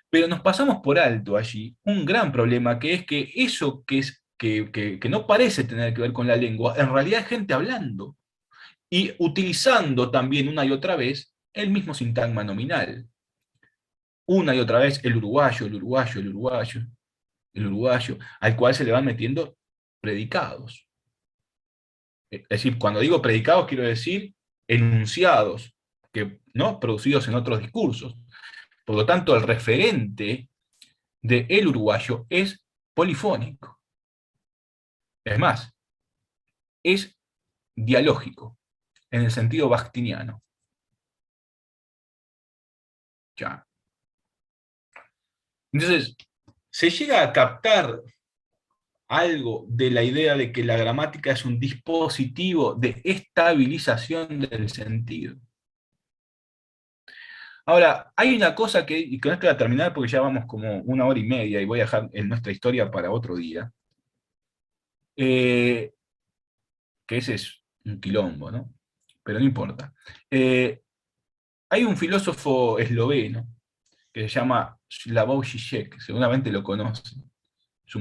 Pero nos pasamos por alto allí un gran problema, que es que eso que no parece tener que ver con la lengua, en realidad es gente hablando, y utilizando también una y otra vez el mismo sintagma nominal. Una y otra vez el uruguayo, el uruguayo, el uruguayo, el uruguayo, al cual se le van metiendo predicados. Es decir, cuando digo predicados quiero decir enunciados, ¿no?, producidos en otros discursos. Por lo tanto, el referente de el uruguayo es polifónico. Es más, es dialógico, en el sentido bakhtiniano. Ya. Entonces, se llega a captar algo de la idea de que la gramática es un dispositivo de estabilización del sentido. Ahora, hay una cosa que, y con esto voy a terminar porque ya vamos como 1 hora y media y voy a dejar en nuestra historia para otro día, que ese es un quilombo, ¿no? Pero no importa. Hay un filósofo esloveno que se llama Slavoj Žižek, seguramente lo conocen. Es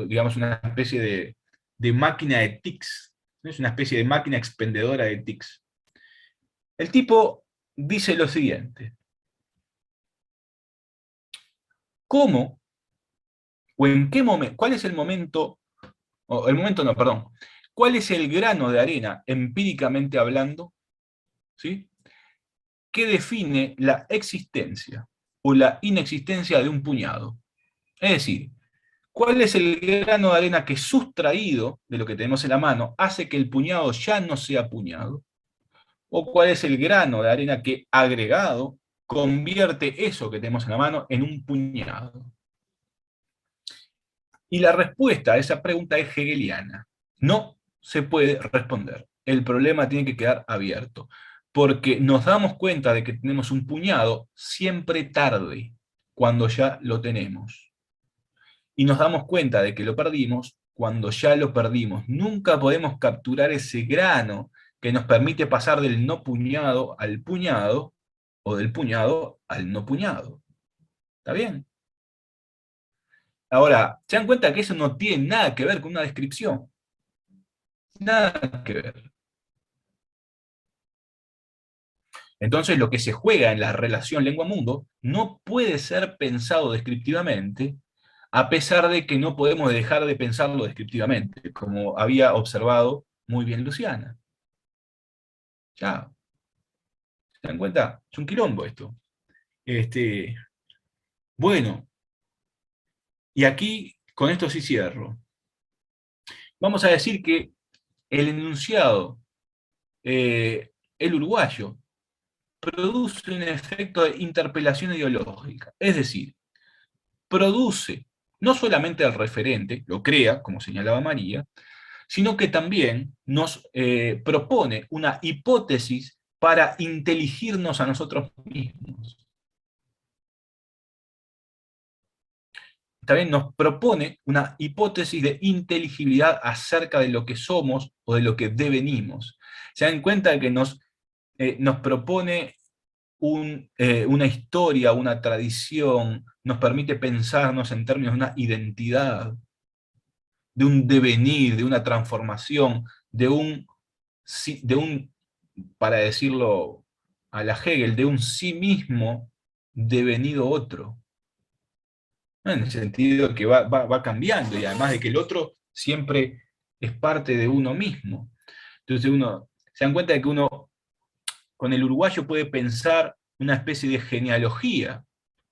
digamos, una especie de máquina de tics, ¿no? Es una especie de máquina expendedora de tics. El tipo dice lo siguiente: ¿cómo o en qué momento, cuál es el momento, o el momento no, perdón, ¿cuál es el grano de arena, empíricamente hablando? ¿Sí? ¿Qué define la existencia o la inexistencia de un puñado? Es decir, ¿cuál es el grano de arena que, sustraído de lo que tenemos en la mano, hace que el puñado ya no sea puñado? ¿O cuál es el grano de arena que, agregado, convierte eso que tenemos en la mano en un puñado? Y la respuesta a esa pregunta es hegeliana. No se puede responder. El problema tiene que quedar abierto, porque nos damos cuenta de que tenemos un puñado siempre tarde, cuando ya lo tenemos. Y nos damos cuenta de que lo perdimos cuando ya lo perdimos. Nunca podemos capturar ese grano que nos permite pasar del no puñado al puñado, o del puñado al no puñado. ¿Está bien? Ahora, ¿se dan cuenta que eso no tiene nada que ver con una descripción? Nada que ver. Entonces, lo que se juega en la relación lengua-mundo no puede ser pensado descriptivamente, a pesar de que no podemos dejar de pensarlo descriptivamente, como había observado muy bien Luciana. Ya. ¿Se dan cuenta? Es un quilombo esto. Bueno, y aquí, con esto sí cierro. Vamos a decir que el enunciado, el uruguayo, produce un efecto de interpelación ideológica. Es decir, produce no solamente al referente, lo crea, como señalaba María, sino que también nos propone una hipótesis para inteligirnos a nosotros mismos. También nos propone una hipótesis de inteligibilidad acerca de lo que somos o de lo que devenimos. Se dan cuenta de que nos propone una historia, una tradición, nos permite pensarnos en términos de una identidad, de un devenir, de una transformación, para decirlo a la Hegel, de un sí mismo devenido otro. En el sentido que va cambiando, y además de que el otro siempre es parte de uno mismo. Entonces uno se dan cuenta de que uno con el uruguayo puede pensar una especie de genealogía,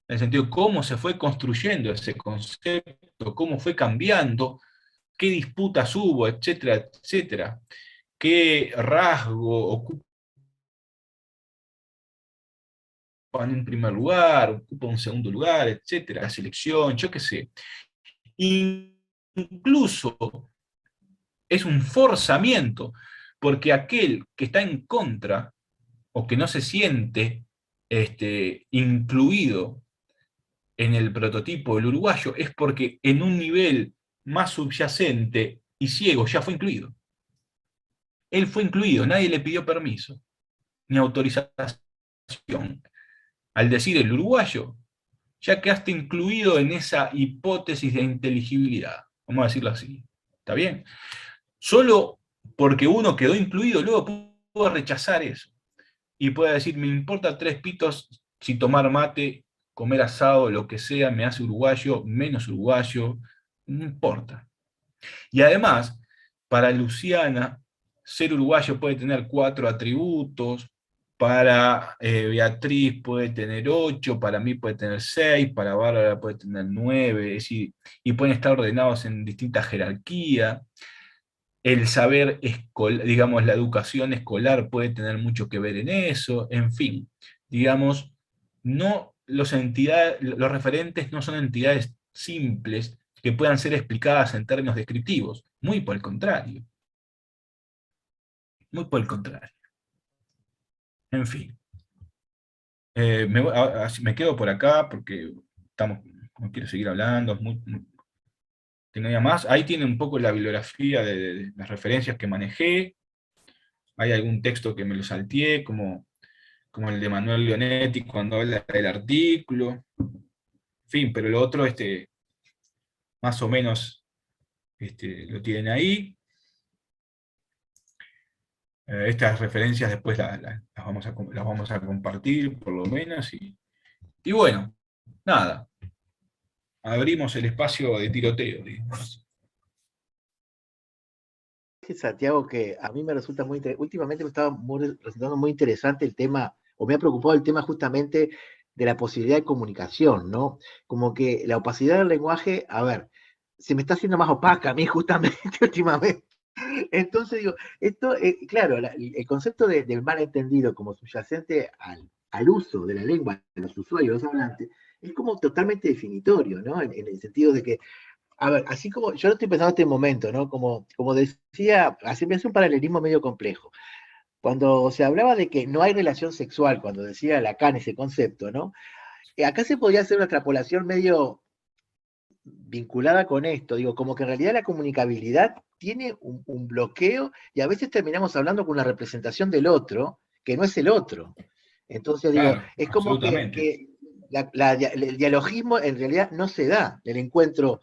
en el sentido de cómo se fue construyendo ese concepto, cómo fue cambiando, qué disputas hubo, etcétera, etcétera, qué rasgo ocupa en un primer lugar, ocupa un segundo lugar, etcétera, la selección, yo qué sé. Incluso es un forzamiento, porque aquel que está en contra, o que no se siente incluido en el prototipo del uruguayo, es porque en un nivel más subyacente y ciego ya fue incluido. Él fue incluido, nadie le pidió permiso, ni autorización. Al decir el uruguayo, ya quedaste incluido en esa hipótesis de inteligibilidad, vamos a decirlo así. ¿Está bien? Solo porque uno quedó incluido, luego puedo rechazar eso. Y puede decir, me importa 3 pitos si tomar mate, comer asado, lo que sea, me hace uruguayo, menos uruguayo, no importa. Y además, para Luciana, ser uruguayo puede tener 4 atributos, para Beatriz puede tener 8, para mí puede tener 6, para Bárbara puede tener 9, es decir, y pueden estar ordenados en distintas jerarquías. El saber escolar, digamos, la educación escolar puede tener mucho que ver en eso, en fin, digamos, no, los referentes no son entidades simples que puedan ser explicadas en términos descriptivos, muy por el contrario. Muy por el contrario. En fin. Me quedo por acá porque no quiero seguir hablando, tengo ya más. Ahí tiene un poco la bibliografía de las referencias que manejé. Hay algún texto que me lo salteé, como el de Manuel Leonetti cuando habla del artículo. En fin, pero lo otro, más o menos, lo tienen ahí. Estas referencias después las vamos a compartir, por lo menos, y bueno, nada, abrimos el espacio de tiroteo, digamos. Santiago, que a mí me resulta últimamente me estaba resultando muy interesante el tema, o me ha preocupado el tema justamente de la posibilidad de comunicación, ¿no? Como que la opacidad del lenguaje, a ver, se me está haciendo más opaca a mí justamente últimamente. Entonces digo, esto, claro, el concepto del malentendido como subyacente al uso de la lengua de los usuarios, los hablantes, es como totalmente definitorio, ¿no? En el sentido de que, a ver, así como yo lo estoy pensando en este momento, ¿no? Como decía, así me hace un paralelismo medio complejo. Cuando se hablaba de que no hay relación sexual, cuando decía Lacan ese concepto, ¿no? Acá se podría hacer una extrapolación medio vinculada con esto, digo, como que en realidad la comunicabilidad tiene un bloqueo y a veces terminamos hablando con una representación del otro, que no es el otro. Entonces digo, Claro, es como absolutamente. que el dialogismo en realidad no se da, el encuentro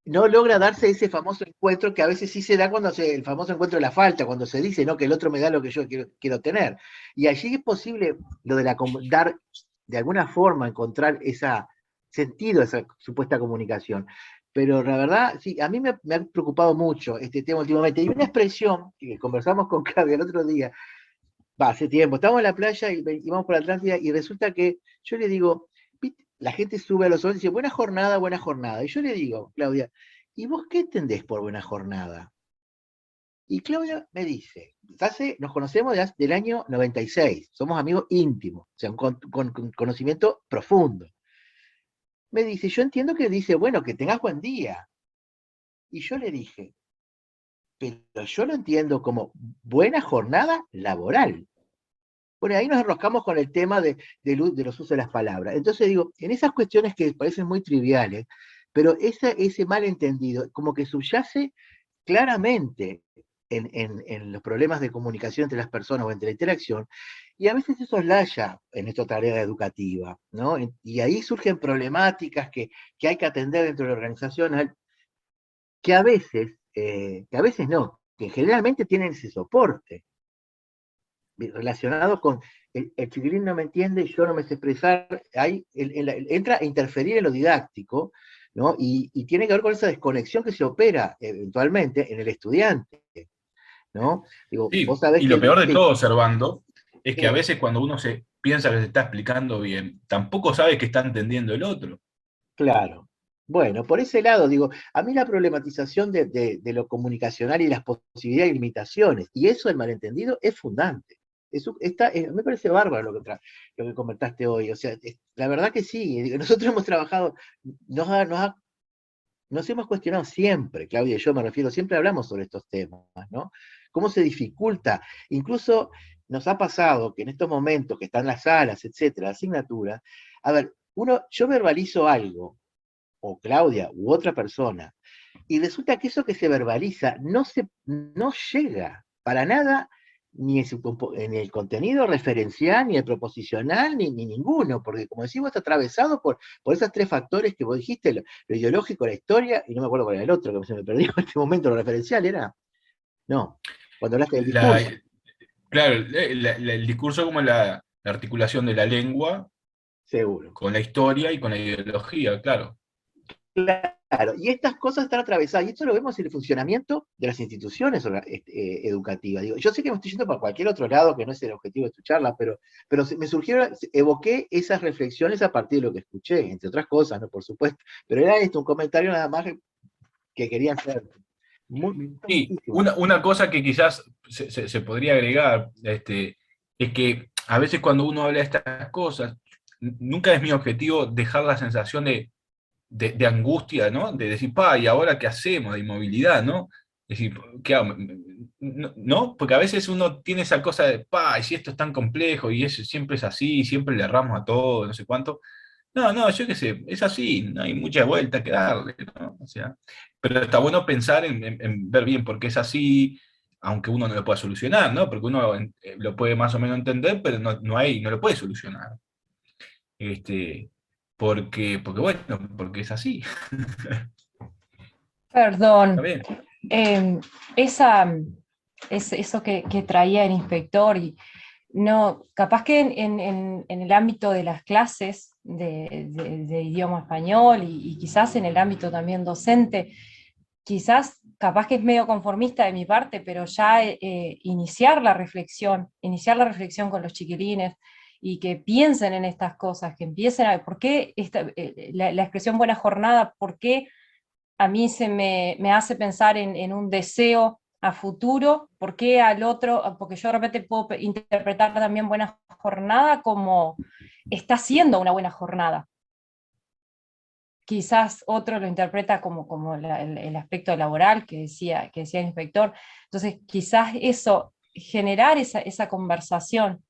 no logra darse ese famoso encuentro que a veces sí se da cuando el famoso encuentro de la falta, cuando se dice, ¿no? Que el otro me da lo que yo quiero tener. Y allí es posible lo de dar, de alguna forma, encontrar ese sentido, esa supuesta comunicación. Pero la verdad, sí, a mí me ha preocupado mucho este tema últimamente. Y una expresión que conversamos con Claudia el otro día, hace tiempo, estábamos en la playa y vamos por la Atlántida y resulta que yo le digo, la gente sube a los ojos y dice, buena jornada, buena jornada. Y yo le digo, Claudia, ¿y vos qué entendés por buena jornada? Y Claudia me dice, nos conocemos del año 96, somos amigos íntimos, o sea, con conocimiento profundo. Me dice, yo entiendo que dice, bueno, que tengas buen día. Y yo le dije, pero yo lo entiendo como buena jornada laboral. Bueno, ahí nos enroscamos con el tema de los usos de las palabras. Entonces digo, en esas cuestiones que parecen muy triviales, pero ese malentendido como que subyace claramente en los problemas de comunicación entre las personas o entre la interacción, y a veces eso slaya en esta tarea educativa, ¿no? Y ahí surgen problemáticas que hay que atender dentro de la organización, que a veces no, que generalmente tienen ese soporte relacionado con el chiquilín no me entiende, yo no me sé expresar, ahí entra a interferir en lo didáctico, ¿no? Y tiene que ver con esa desconexión que se opera eventualmente en el estudiante, ¿no? Digo, vos Sí, sabés y lo que, peor de sí, todo, Servando, es que a sí, veces cuando uno se piensa que se está explicando bien, tampoco sabe que está entendiendo el otro. claro. Bueno, por ese lado, digo, a mí la problematización de lo comunicacional y las posibilidades y limitaciones, y eso el malentendido es fundante. Me parece bárbaro lo que comentaste hoy. O sea, la verdad que sí, digo, nosotros hemos trabajado, nos, ha- nos, ha- nos hemos cuestionado siempre, Claudia y yo me refiero, siempre hablamos sobre estos temas, ¿no? Cómo se dificulta, incluso nos ha pasado que en estos momentos que están las salas, etcétera, asignaturas, a ver, yo verbalizo algo, o Claudia, u otra persona, y resulta que eso que se verbaliza no llega para nada ni en el contenido referencial, ni el proposicional, ni ninguno, porque como decimos, está atravesado por esos tres factores que vos dijiste, lo ideológico, la historia, y no me acuerdo cuál era el otro, que se me perdió en este momento, lo referencial era, no, cuando hablaste del La, discurso, claro, el discurso como la articulación de la lengua seguro. con la historia y con la ideología, claro. Claro, y estas cosas están atravesadas, y esto lo vemos en el funcionamiento de las instituciones educativas. Digo, yo sé que me estoy yendo para cualquier otro lado, que no es el objetivo de tu charla, pero me surgieron, evoqué esas reflexiones a partir de lo que escuché, entre otras cosas, ¿no? Por supuesto. Pero era esto, un comentario nada más que quería hacer. Me gustó Sí, muchísimo. una cosa que quizás se podría agregar, es que a veces cuando uno habla de estas cosas, nunca es mi objetivo dejar la sensación de angustia, ¿no? De decir, pa, ¿y ahora qué hacemos? De inmovilidad, ¿no? Es decir, ¿qué hago? ¿No? Porque a veces uno tiene esa cosa de, pa, y si esto es tan complejo, y eso siempre es así, siempre le erramos a todo, no sé cuánto. No, no, yo qué sé, es así, no hay mucha vuelta que darle, ¿no? O sea, pero está bueno pensar en ver bien por qué es así, aunque uno no lo pueda solucionar, ¿no? Porque uno lo puede más o menos entender, pero no lo puede solucionar. Este, porque bueno, porque es así. ¿Está Perdón, bien? eh, eso que traía el inspector, y no, capaz que en el ámbito de las clases de idioma español y quizás en el ámbito también docente, quizás, capaz que es medio conformista de mi parte, pero ya iniciar la reflexión con los chiquilines, y que piensen en estas cosas, que empiecen a ver por qué la expresión buena jornada, por qué a mí me hace pensar en un deseo a futuro, por qué al otro, porque yo de repente puedo interpretar también buena jornada como está siendo una buena jornada. Quizás otro lo interpreta como el aspecto laboral que decía el inspector. Entonces, quizás eso, generar esa conversación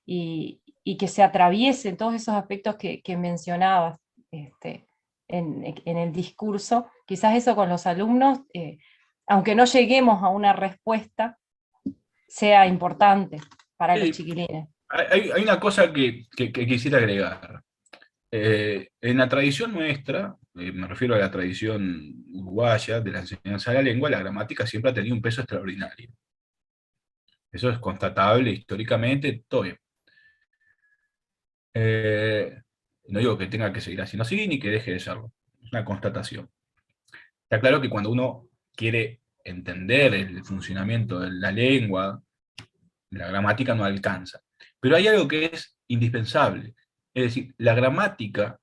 y que se atraviesen todos esos aspectos que mencionabas en el discurso, quizás eso con los alumnos, aunque no lleguemos a una respuesta, sea importante para los chiquilines. Hay una cosa que quisiera agregar. En la tradición nuestra, me refiero a la tradición uruguaya de la enseñanza de la lengua, la gramática siempre ha tenido un peso extraordinario. Eso es constatable históricamente, todo bien. No digo que tenga que seguir haciendo así, ni que deje de serlo. Es una constatación. Está claro que cuando uno quiere entender el funcionamiento de la lengua, la gramática no alcanza. Pero hay algo que es indispensable. Es decir, la gramática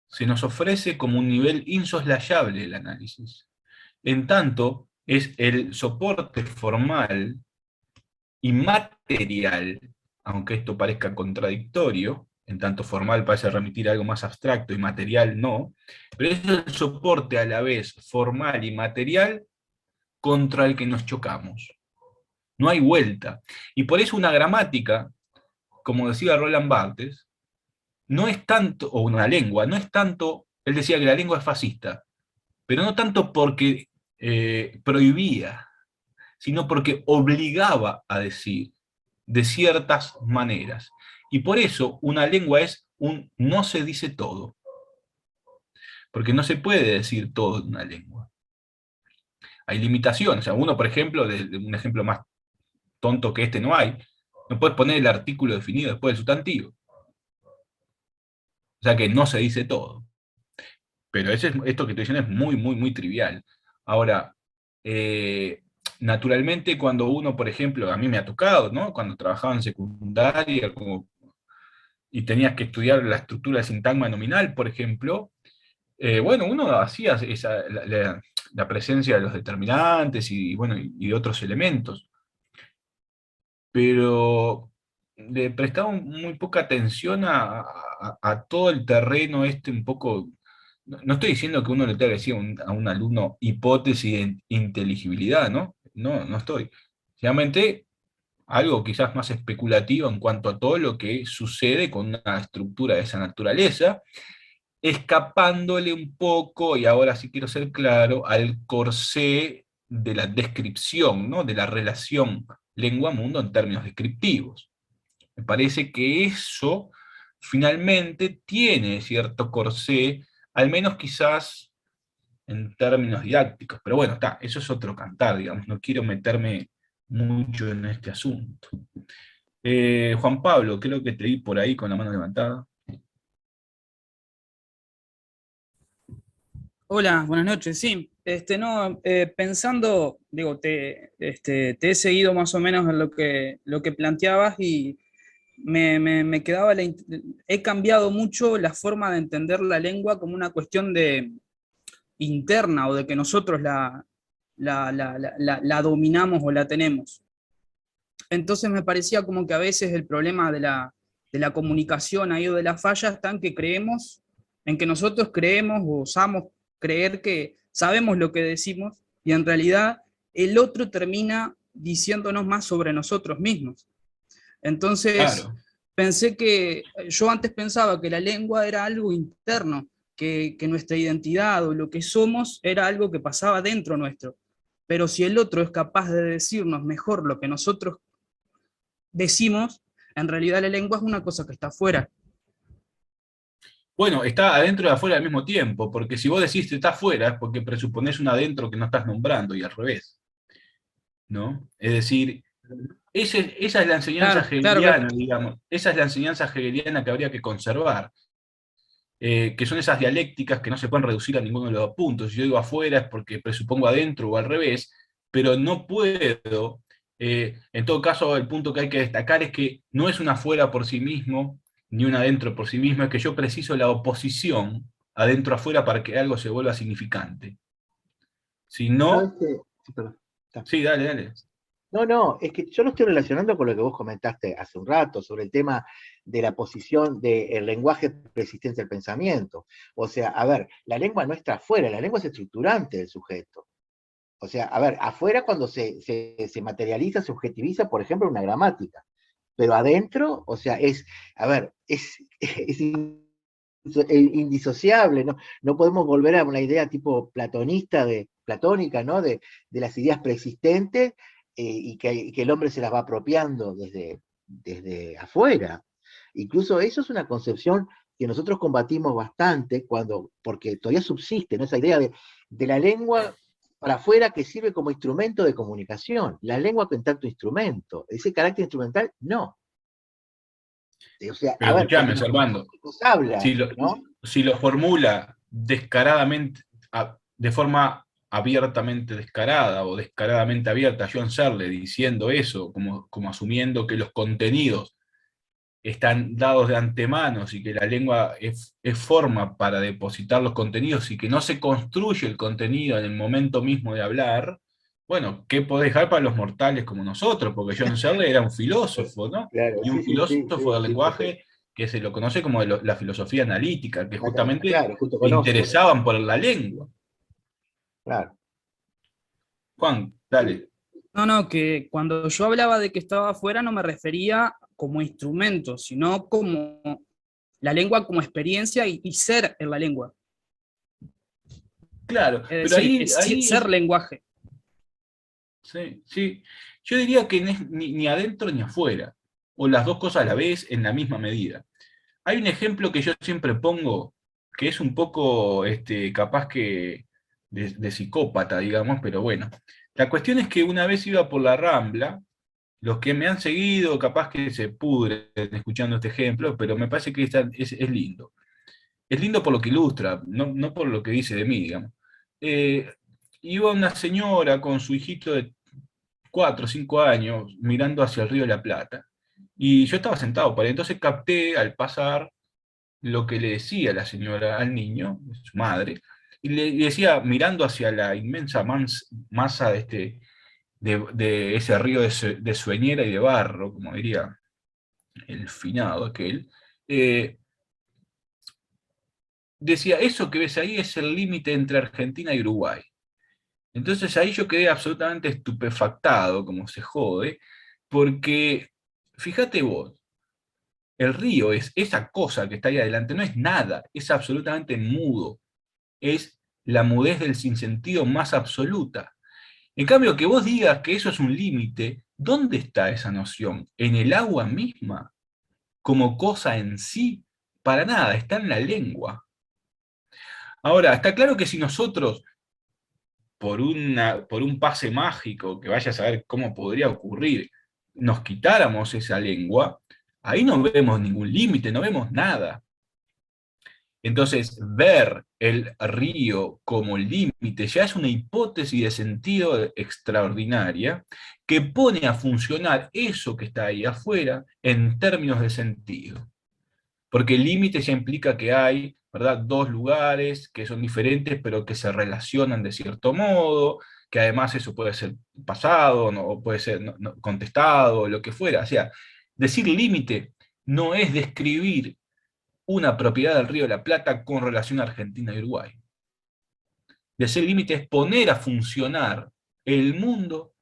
se nos ofrece como un nivel insoslayable del análisis. En tanto, es el soporte formal y material, aunque esto parezca contradictorio, en tanto formal parece remitir a algo más abstracto y material no, pero es el soporte a la vez formal y material contra el que nos chocamos. No hay vuelta. Y por eso una gramática, como decía Roland Barthes, no es tanto, o una lengua, no es tanto, él decía que la lengua es fascista, pero no tanto porque prohibía, sino porque obligaba a decir de ciertas maneras. Y por eso una lengua es un no se dice todo, porque no se puede decir todo en una lengua. Hay limitaciones. O sea, uno, por ejemplo, un ejemplo más tonto que este no hay, no puedes poner el artículo definido después del sustantivo. O sea que no se dice todo. Pero esto que estoy diciendo es muy, muy, muy trivial. Ahora, naturalmente cuando uno, por ejemplo, a mí me ha tocado, ¿no? Cuando trabajaba en secundaria y tenías que estudiar la estructura de sintagma nominal, por ejemplo, bueno, uno hacía la presencia de los determinantes bueno, y de otros elementos, pero le prestaba muy poca atención a todo el terreno un poco. No estoy diciendo que uno le tenga que decir a un alumno hipótesis de inteligibilidad, ¿no? No estoy. Realmente algo quizás más especulativo en cuanto a todo lo que sucede con una estructura de esa naturaleza, escapándole un poco, y ahora sí quiero ser claro, al corsé de la descripción, ¿no? De la relación lengua-mundo en términos descriptivos. Me parece que eso finalmente tiene cierto corsé, al menos quizás en términos didácticos, pero bueno, eso es otro cantar, digamos, no quiero meterme mucho en este asunto. Juan Pablo, creo que te vi por ahí con la mano levantada. Hola, buenas noches. Sí, pensando, digo, te he seguido más o menos en lo que planteabas y me quedaba he cambiado mucho la forma de entender la lengua como una cuestión interna o de que nosotros la dominamos o la tenemos. Entonces me parecía como que a veces el problema de la comunicación ahí o de la falla está en que creemos, en que nosotros creemos o osamos creer que sabemos lo que decimos y en realidad el otro termina diciéndonos más sobre nosotros mismos. Entonces, claro, pensé que yo antes pensaba que la lengua era algo interno, que nuestra identidad o lo que somos era algo que pasaba dentro nuestro. Pero si el otro es capaz de decirnos mejor lo que nosotros decimos, en realidad la lengua es una cosa que está afuera. Bueno, está adentro y afuera al mismo tiempo, porque si vos decís que está afuera es porque presuponés un adentro que no estás nombrando, y al revés, ¿no? Es decir, esa es la enseñanza Claro, hegeliana, digamos, esa es la enseñanza hegeliana que habría que conservar. que son esas dialécticas que no se pueden reducir a ninguno de los dos puntos. Si yo digo afuera es porque presupongo adentro o al revés, pero no puedo. En todo caso, el punto que hay que destacar es que no es un afuera por sí mismo, ni un adentro por sí mismo, es que yo preciso la oposición adentro-afuera para que algo se vuelva significante. Si no, Sí, perdón. sí, dale, dale. No, es que yo lo estoy relacionando con lo que vos comentaste hace un rato sobre el tema de la posición del lenguaje persistente del pensamiento. O sea, a ver, la lengua no está afuera, la lengua es estructurante del sujeto. O sea, a ver, afuera cuando se materializa, se objetiviza, por ejemplo, una gramática. Pero adentro, o sea, a ver, es indisociable, ¿no? No podemos volver a una idea tipo platónica, ¿no? De las ideas preexistentes y que el hombre se las va apropiando desde afuera. Incluso eso es una concepción que nosotros combatimos bastante porque todavía subsiste, ¿no? Esa idea de la lengua para afuera que sirve como instrumento de comunicación. La lengua en tanto instrumento. Ese carácter instrumental, no. O sea, Pero a ver, escuchame, porque Servando, nos habla, si lo, ¿no? si lo formula descaradamente, de forma abiertamente descarada o descaradamente abierta, John Searle diciendo eso, como asumiendo que los contenidos están dados de antemano y que la lengua es forma para depositar los contenidos y que no se construye el contenido en el momento mismo de hablar, bueno, ¿qué podés dejar para los mortales como nosotros? Porque John Searle era un filósofo, ¿no? Claro, Y un sí, sí, sí, filósofo del sí, sí, lenguaje que se lo conoce como la filosofía analítica, que justamente claro, justo se conozco, interesaban por la lengua. claro. Juan, dale. No, que cuando yo hablaba de que estaba afuera no me refería como instrumento, sino como la lengua como experiencia y ser en la lengua. Claro, Es pero decir, ahí ser lenguaje. sí, sí. Yo diría que no es ni adentro ni afuera, o las dos cosas a la vez en la misma medida. Hay un ejemplo que yo siempre pongo, que es un poco capaz que de psicópata, digamos, pero bueno. La cuestión es que una vez iba por la Rambla, los que me han seguido capaz que se pudren escuchando este ejemplo, pero me parece que es lindo. Es lindo por lo que ilustra, no por lo que dice de mí, digamos. Eh, Iba una señora con su hijito de 4 o 5 años mirando hacia el río de la Plata. Y yo estaba sentado para entonces capté al pasar lo que le decía la señora al niño, su madre, y le decía, mirando hacia la inmensa masa de ese río de sueñera y de barro, como diría el finado aquel, decía, eso que ves ahí es el límite entre Argentina y Uruguay. Entonces ahí yo quedé absolutamente estupefactado, como se jode, porque fíjate vos, el río es esa cosa que está ahí adelante, no es nada, es absolutamente mudo, es la mudez del sinsentido más absoluta. En cambio, que vos digas que eso es un límite, ¿dónde está esa noción? ¿En el agua misma? ¿Como cosa en sí? Para nada, está en la lengua. Ahora, está claro que si nosotros por un pase mágico, que vaya a saber cómo podría ocurrir, nos quitáramos esa lengua, ahí no vemos ningún límite, no vemos nada. Entonces, ver el río como límite ya es una hipótesis de sentido extraordinaria que pone a funcionar eso que está ahí afuera en términos de sentido. Porque el límite ya implica que hay, ¿verdad?, dos lugares que son diferentes, pero que se relacionan de cierto modo, que además eso puede ser pasado, no, o puede ser contestado, lo que fuera. O sea, decir límite no es describir una propiedad del Río de la Plata con relación a Argentina y Uruguay. Decir límite es poner a funcionar el mundo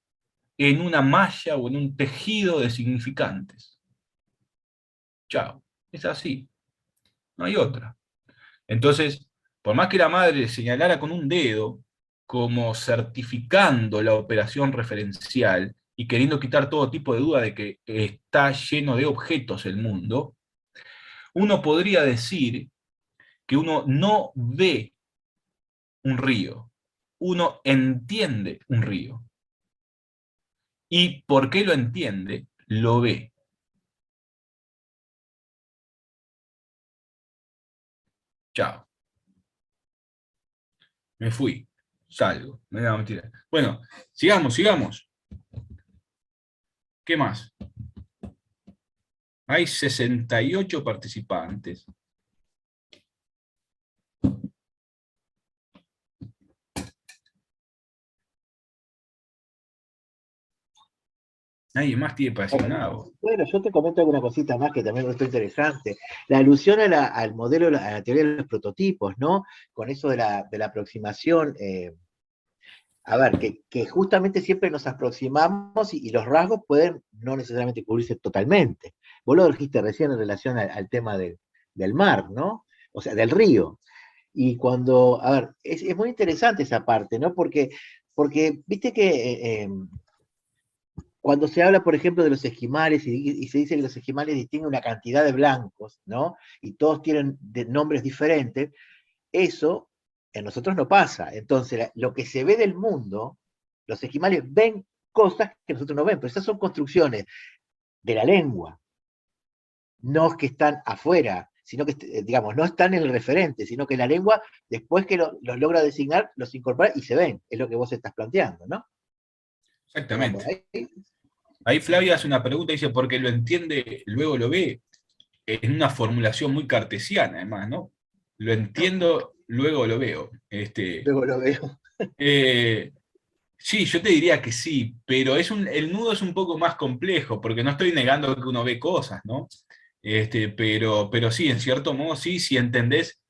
en una malla o en un tejido de significantes. Chao. Es así. No hay otra. Entonces, por más que la madre señalara con un dedo como certificando la operación referencial y queriendo quitar todo tipo de duda de que está lleno de objetos el mundo, uno podría decir que uno no ve un río, uno entiende un río. ¿Y por qué lo entiende? Lo ve. Chao. Me fui. Salgo. No, mentira. Bueno, sigamos. ¿Qué más? Hay 68 participantes. Nadie más tiene para decir nada. Bueno, yo te comento alguna cosita más que también me resulta interesante. La alusión al modelo, a la teoría de los prototipos, ¿no? Con eso de la aproximación, a ver, que justamente siempre nos aproximamos y los rasgos pueden no necesariamente cubrirse totalmente. Vos lo dijiste recién en relación al tema del mar, ¿no? O sea, del río. Y cuando, a ver, es muy interesante esa parte, ¿no? Porque viste que cuando se habla, por ejemplo, de los esquimales y se dice que los esquimales distinguen una cantidad de blancos, ¿no? Y todos tienen nombres diferentes, eso en nosotros no pasa. Entonces, lo que se ve del mundo, los esquimales ven cosas que nosotros no ven, pero esas son construcciones de la lengua, no es que están afuera, sino que, digamos, no están en el referente, sino que la lengua, después que los logra designar, los incorpora y se ven, es lo que vos estás planteando, ¿no? Exactamente. Ahí Flavia hace una pregunta y dice, porque lo entiende, luego lo ve, en una formulación muy cartesiana, además, ¿no? Lo entiendo, luego lo veo. Luego lo veo. Sí, yo te diría que sí, pero el nudo es un poco más complejo, porque no estoy negando que uno ve cosas, ¿no? Pero sí, en cierto modo, sí, si entendés,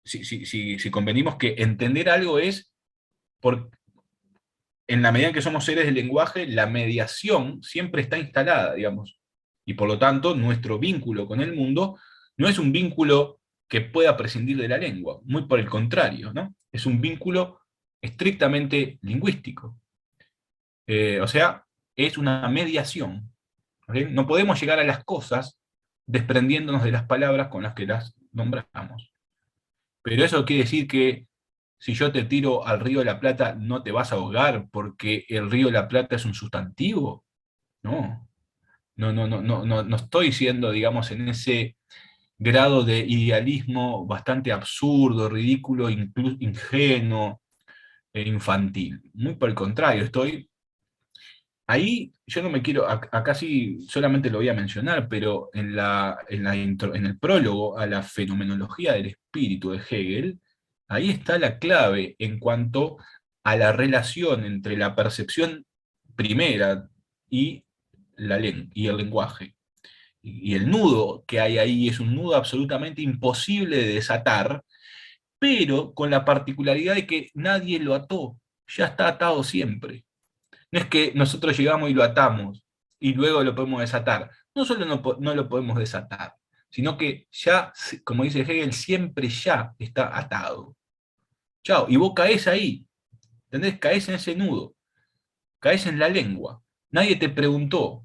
si convenimos que entender algo es, en la medida en que somos seres del lenguaje, la mediación siempre está instalada, digamos. Y por lo tanto, nuestro vínculo con el mundo no es un vínculo que pueda prescindir de la lengua, muy por el contrario, ¿no? Es un vínculo estrictamente lingüístico. O sea, es una mediación. ¿Okay? No podemos llegar a las cosas desprendiéndonos de las palabras con las que las nombramos. Pero eso quiere decir que si yo te tiro al río de la Plata, no te vas a ahogar porque el río de la Plata es un sustantivo. No, no estoy siendo, digamos, en ese grado de idealismo bastante absurdo, ridículo, ingenuo e infantil. Muy por el contrario, estoy... Ahí yo no me quiero, acá sí solamente lo voy a mencionar, pero en el prólogo a la fenomenología del espíritu de Hegel, ahí está la clave en cuanto a la relación entre la percepción primera y, y el lenguaje. Y el nudo que hay ahí es un nudo absolutamente imposible de desatar, pero con la particularidad de que nadie lo ató, ya está atado siempre. No es que nosotros llegamos y lo atamos y luego lo podemos desatar. No solo no lo podemos desatar, sino que ya, como dice Hegel, siempre ya está atado. Chao, y vos caes ahí, ¿entendés? Caes en ese nudo, caes en la lengua. Nadie te preguntó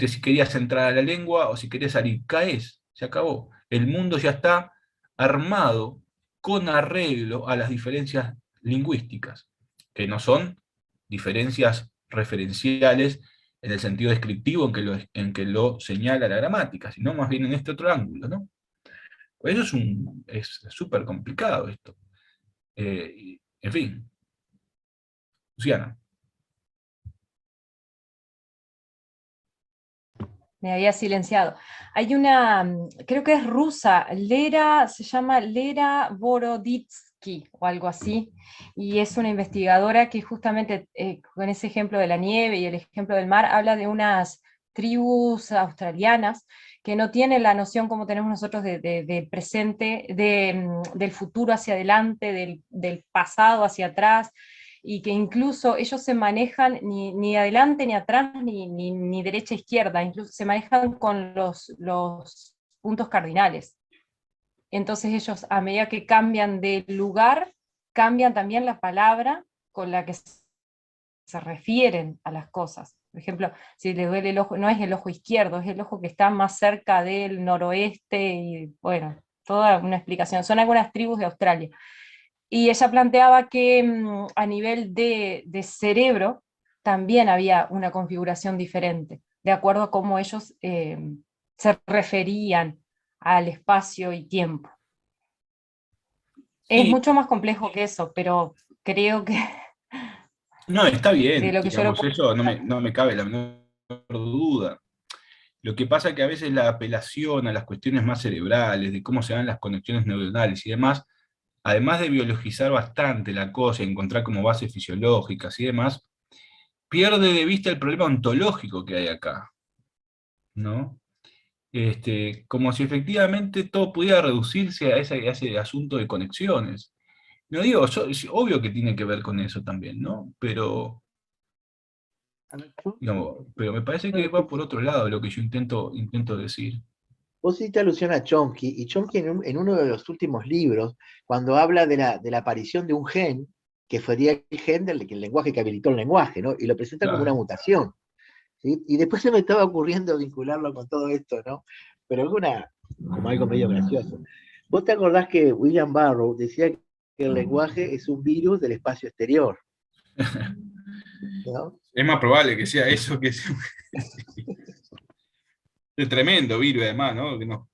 si querías entrar a la lengua o si querías salir. Caes, se acabó. El mundo ya está armado con arreglo a las diferencias lingüísticas, que no son diferencias referenciales en el sentido descriptivo en que lo señala la gramática, sino más bien en este otro ángulo, ¿no? Pues eso es súper complicado esto. En fin. Luciana. Me había silenciado. Hay una, creo que es rusa, se llama Lera Boroditsky o algo así, y es una investigadora que justamente con ese ejemplo de la nieve y el ejemplo del mar, habla de unas tribus australianas que no tienen la noción como tenemos nosotros de presente, del futuro hacia adelante, del pasado hacia atrás, y que incluso ellos se manejan ni adelante, ni atrás, ni derecha, izquierda, incluso se manejan con los puntos cardinales. Entonces ellos, a medida que cambian de lugar, cambian también la palabra con la que se refieren a las cosas. Por ejemplo, si les duele el ojo, no es el ojo izquierdo, es el ojo que está más cerca del noroeste, y bueno, toda una explicación. Son algunas tribus de Australia. Y ella planteaba que a nivel de cerebro también había una configuración diferente, de acuerdo a cómo ellos se referían al espacio y tiempo. Es Sí, mucho más complejo que eso, pero creo que no, está de bien, lo que yo lo digamos, puedo eso explicar. no me cabe la menor duda. Lo que pasa es que a veces la apelación a las cuestiones más cerebrales, de cómo se dan las conexiones neuronales y demás, además de biologizar bastante la cosa, encontrar como bases fisiológicas y demás, pierde de vista el problema ontológico que hay acá, ¿no? Como si efectivamente todo pudiera reducirse a ese asunto de conexiones. No digo, es obvio que tiene que ver con eso también, ¿no? A ver, yo, Digamos, pero me parece que va por otro lado lo que yo intento decir. vos hiciste alusión a Chomsky, y Chomsky en uno de los últimos libros, cuando habla de la aparición de un gen, que sería el gen del lenguaje que habilitó el lenguaje, ¿no? Y lo presenta como una Claro. mutación, ¿sí? Y después se me estaba ocurriendo vincularlo con todo esto, ¿no? Pero es como algo medio gracioso. ¿Vos te acordás que William Barrow decía que el lenguaje es un virus del espacio exterior, ¿no? Es más probable que sea eso que sea. Es tremendo virus, además, ¿no? Que nos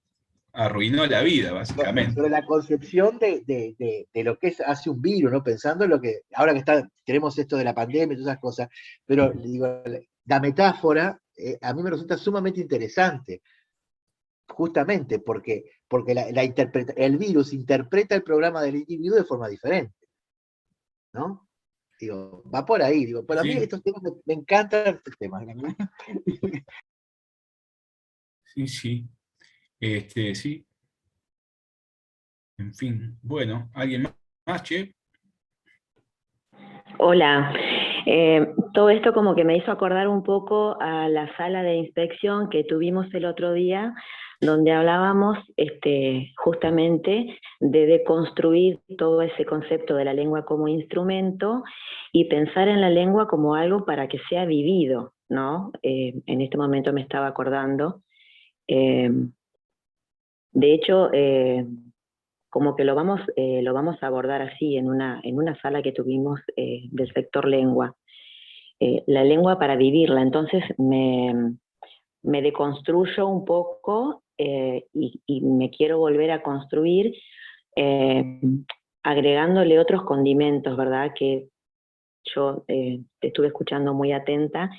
arruinó la vida, Sobre básicamente. la concepción de lo que hace un virus, ¿no? Pensando en lo que, ahora que tenemos esto de la pandemia y todas esas cosas, pero digo, la metáfora a mí me resulta sumamente interesante, justamente porque el virus interpreta el programa del individuo de forma diferente, ¿no? Digo, va por ahí, digo, para mí Sí, estos temas me encantan estos temas, ¿no? sí, sí. Sí, en fin. Bueno, ¿alguien más, che? Hola, todo esto como que me hizo acordar un poco a la sala de inspección que tuvimos el otro día, donde hablábamos justamente de deconstruir todo ese concepto de la lengua como instrumento y pensar en la lengua como algo para que sea vivido, ¿no? En este momento me estaba acordando. Eh, de hecho, como que lo vamos a abordar así en una sala que tuvimos del sector lengua. La lengua para vivirla, entonces me deconstruyo un poco y me quiero volver a construir eh, agregándole otros condimentos, ¿verdad? Que yo te estuve escuchando muy atenta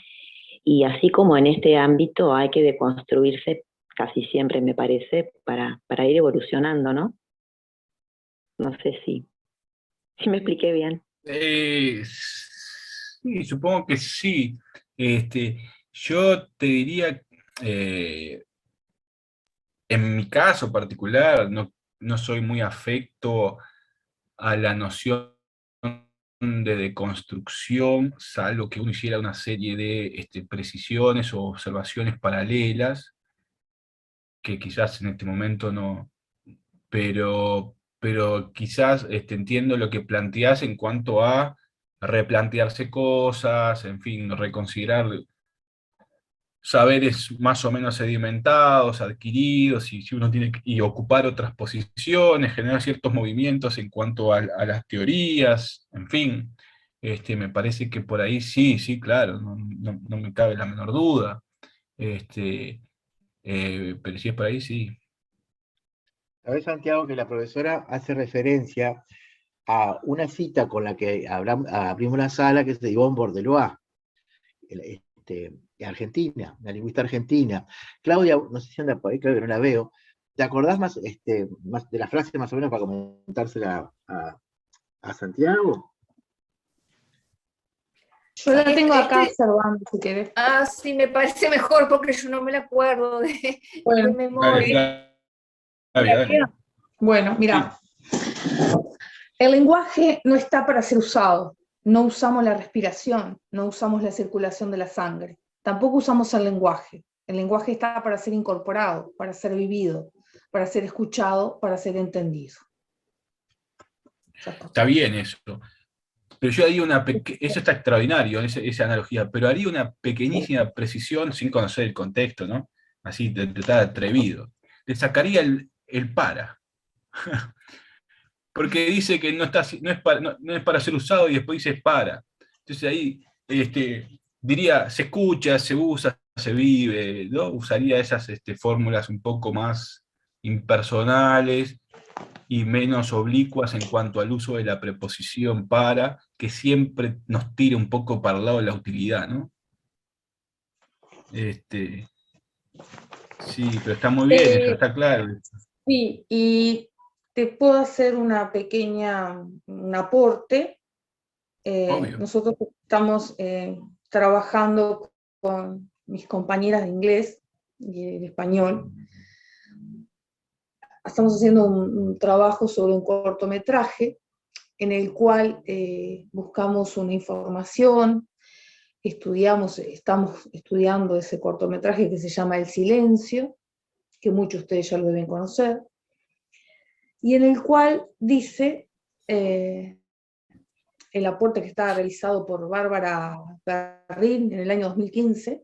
y así como en este ámbito hay que deconstruirse casi siempre, me parece, para ir evolucionando, ¿no? No sé si me expliqué bien. Sí, supongo que sí. Yo te diría, eh, en mi caso particular, no soy muy afecto a la noción de deconstrucción, salvo que uno hiciera una serie de precisiones o observaciones paralelas, que quizás en este momento no, pero quizás entiendo lo que planteás en cuanto a replantearse cosas, en fin, reconsiderar saberes más o menos sedimentados, adquiridos, y si uno tiene y ocupar otras posiciones, generar ciertos movimientos en cuanto a las teorías, en fin. Me parece que por ahí sí, sí, claro, no me cabe la menor duda. Este, pero si es por ahí, sí. Sabés, Santiago, que la profesora hace referencia a una cita con la que abrimos la sala, que es de Yvonne Bordelois, de Argentina, la lingüista argentina. Claudia, no sé si anda por ahí, creo que no la veo. ¿Te acordás más de la frase más o menos para comentársela a Santiago? Yo la tengo acá Este, observando, si querés. sí, me parece mejor porque yo no me la acuerdo de Bueno, Dale, memoria. Flavia, dale. bueno, Sí. mira, el lenguaje no está para ser usado. No usamos la respiración, no usamos la circulación de la sangre. Tampoco usamos el lenguaje. El lenguaje está para ser incorporado, para ser vivido, para ser escuchado, para ser entendido. Ya está. Está bien eso. Pero yo haría eso está extraordinario, esa analogía, pero haría una pequeñísima precisión sin conocer el contexto, ¿no? Así, de estar atrevido. Le sacaría el para. Porque dice que no es para ser usado y después dice para. Entonces ahí diría, se escucha, se usa, se vive, ¿no? Usaría esas fórmulas un poco más impersonales y menos oblicuas en cuanto al uso de la preposición para, que siempre nos tire un poco para el lado de la utilidad, ¿no? Sí, pero está muy bien, eso está claro. Sí, y te puedo hacer un aporte. Obvio. Nosotros estamos trabajando con mis compañeras de inglés y de español. Estamos haciendo un trabajo sobre un cortometraje en el cual buscamos una información, estamos estudiando ese cortometraje que se llama El Silencio, que muchos de ustedes ya lo deben conocer, y en el cual dice, el aporte que está realizado por Bárbara Perrin en el año 2015,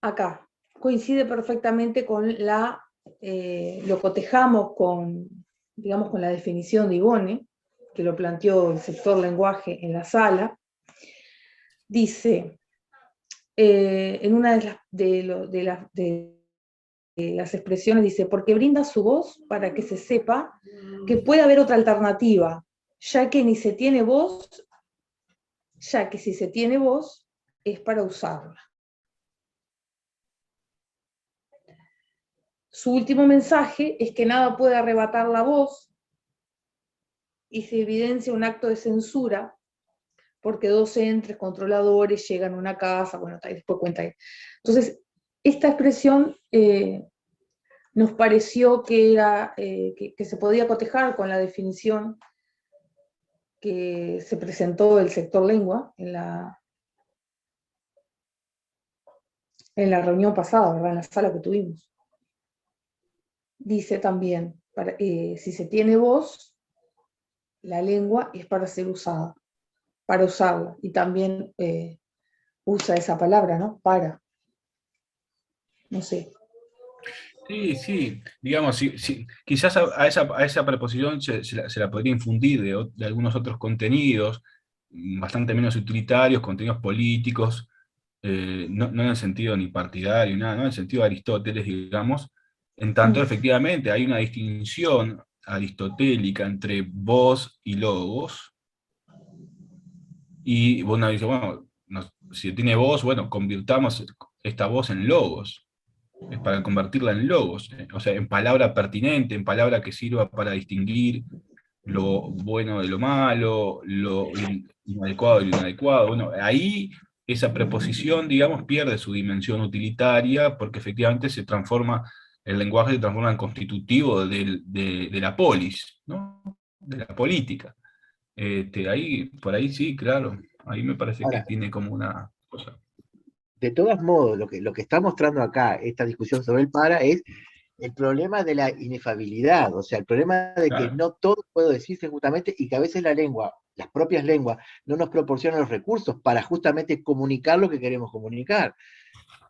acá, coincide perfectamente con lo cotejamos con, digamos, con la definición de Ivone, que lo planteó el sector lenguaje en la sala. Dice, en una de las expresiones, dice, porque brinda su voz para que se sepa que puede haber otra alternativa, ya que si se tiene voz, es para usarla. Su último mensaje es que nada puede arrebatar la voz y se evidencia un acto de censura porque dos entes controladores llegan a una casa, bueno, y después cuenta. Entonces, esta expresión nos pareció que se podía cotejar con la definición que se presentó del sector lengua en la reunión pasada, ¿verdad? En la sala que tuvimos. Dice también, si se tiene voz, la lengua es para ser usada, para usarla, y también usa esa palabra, ¿no? Para. No sé. Sí, digamos, sí, quizás a esa preposición se la podría infundir de algunos otros contenidos, bastante menos utilitarios, contenidos políticos, no en el sentido ni partidario, nada, no en el sentido de Aristóteles, digamos, en tanto efectivamente hay una distinción aristotélica entre voz y logos, y uno dice, bueno, si tiene voz, bueno, convirtamos esta voz en logos, es para convertirla en logos, o sea, en palabra pertinente, en palabra que sirva para distinguir lo bueno de lo malo, lo inadecuado de lo inadecuado. Bueno, ahí esa preposición, digamos, pierde su dimensión utilitaria, porque efectivamente el lenguaje se transforma en constitutivo de la polis, ¿no? De la política. Por ahí sí, claro, ahí me parece que tiene como una cosa. De todos modos, lo que está mostrando acá esta discusión sobre el para es el problema de la inefabilidad, o sea, el problema de que no todo puede decirse justamente y que a veces la lengua, las propias lenguas, no nos proporcionan los recursos para justamente comunicar lo que queremos comunicar.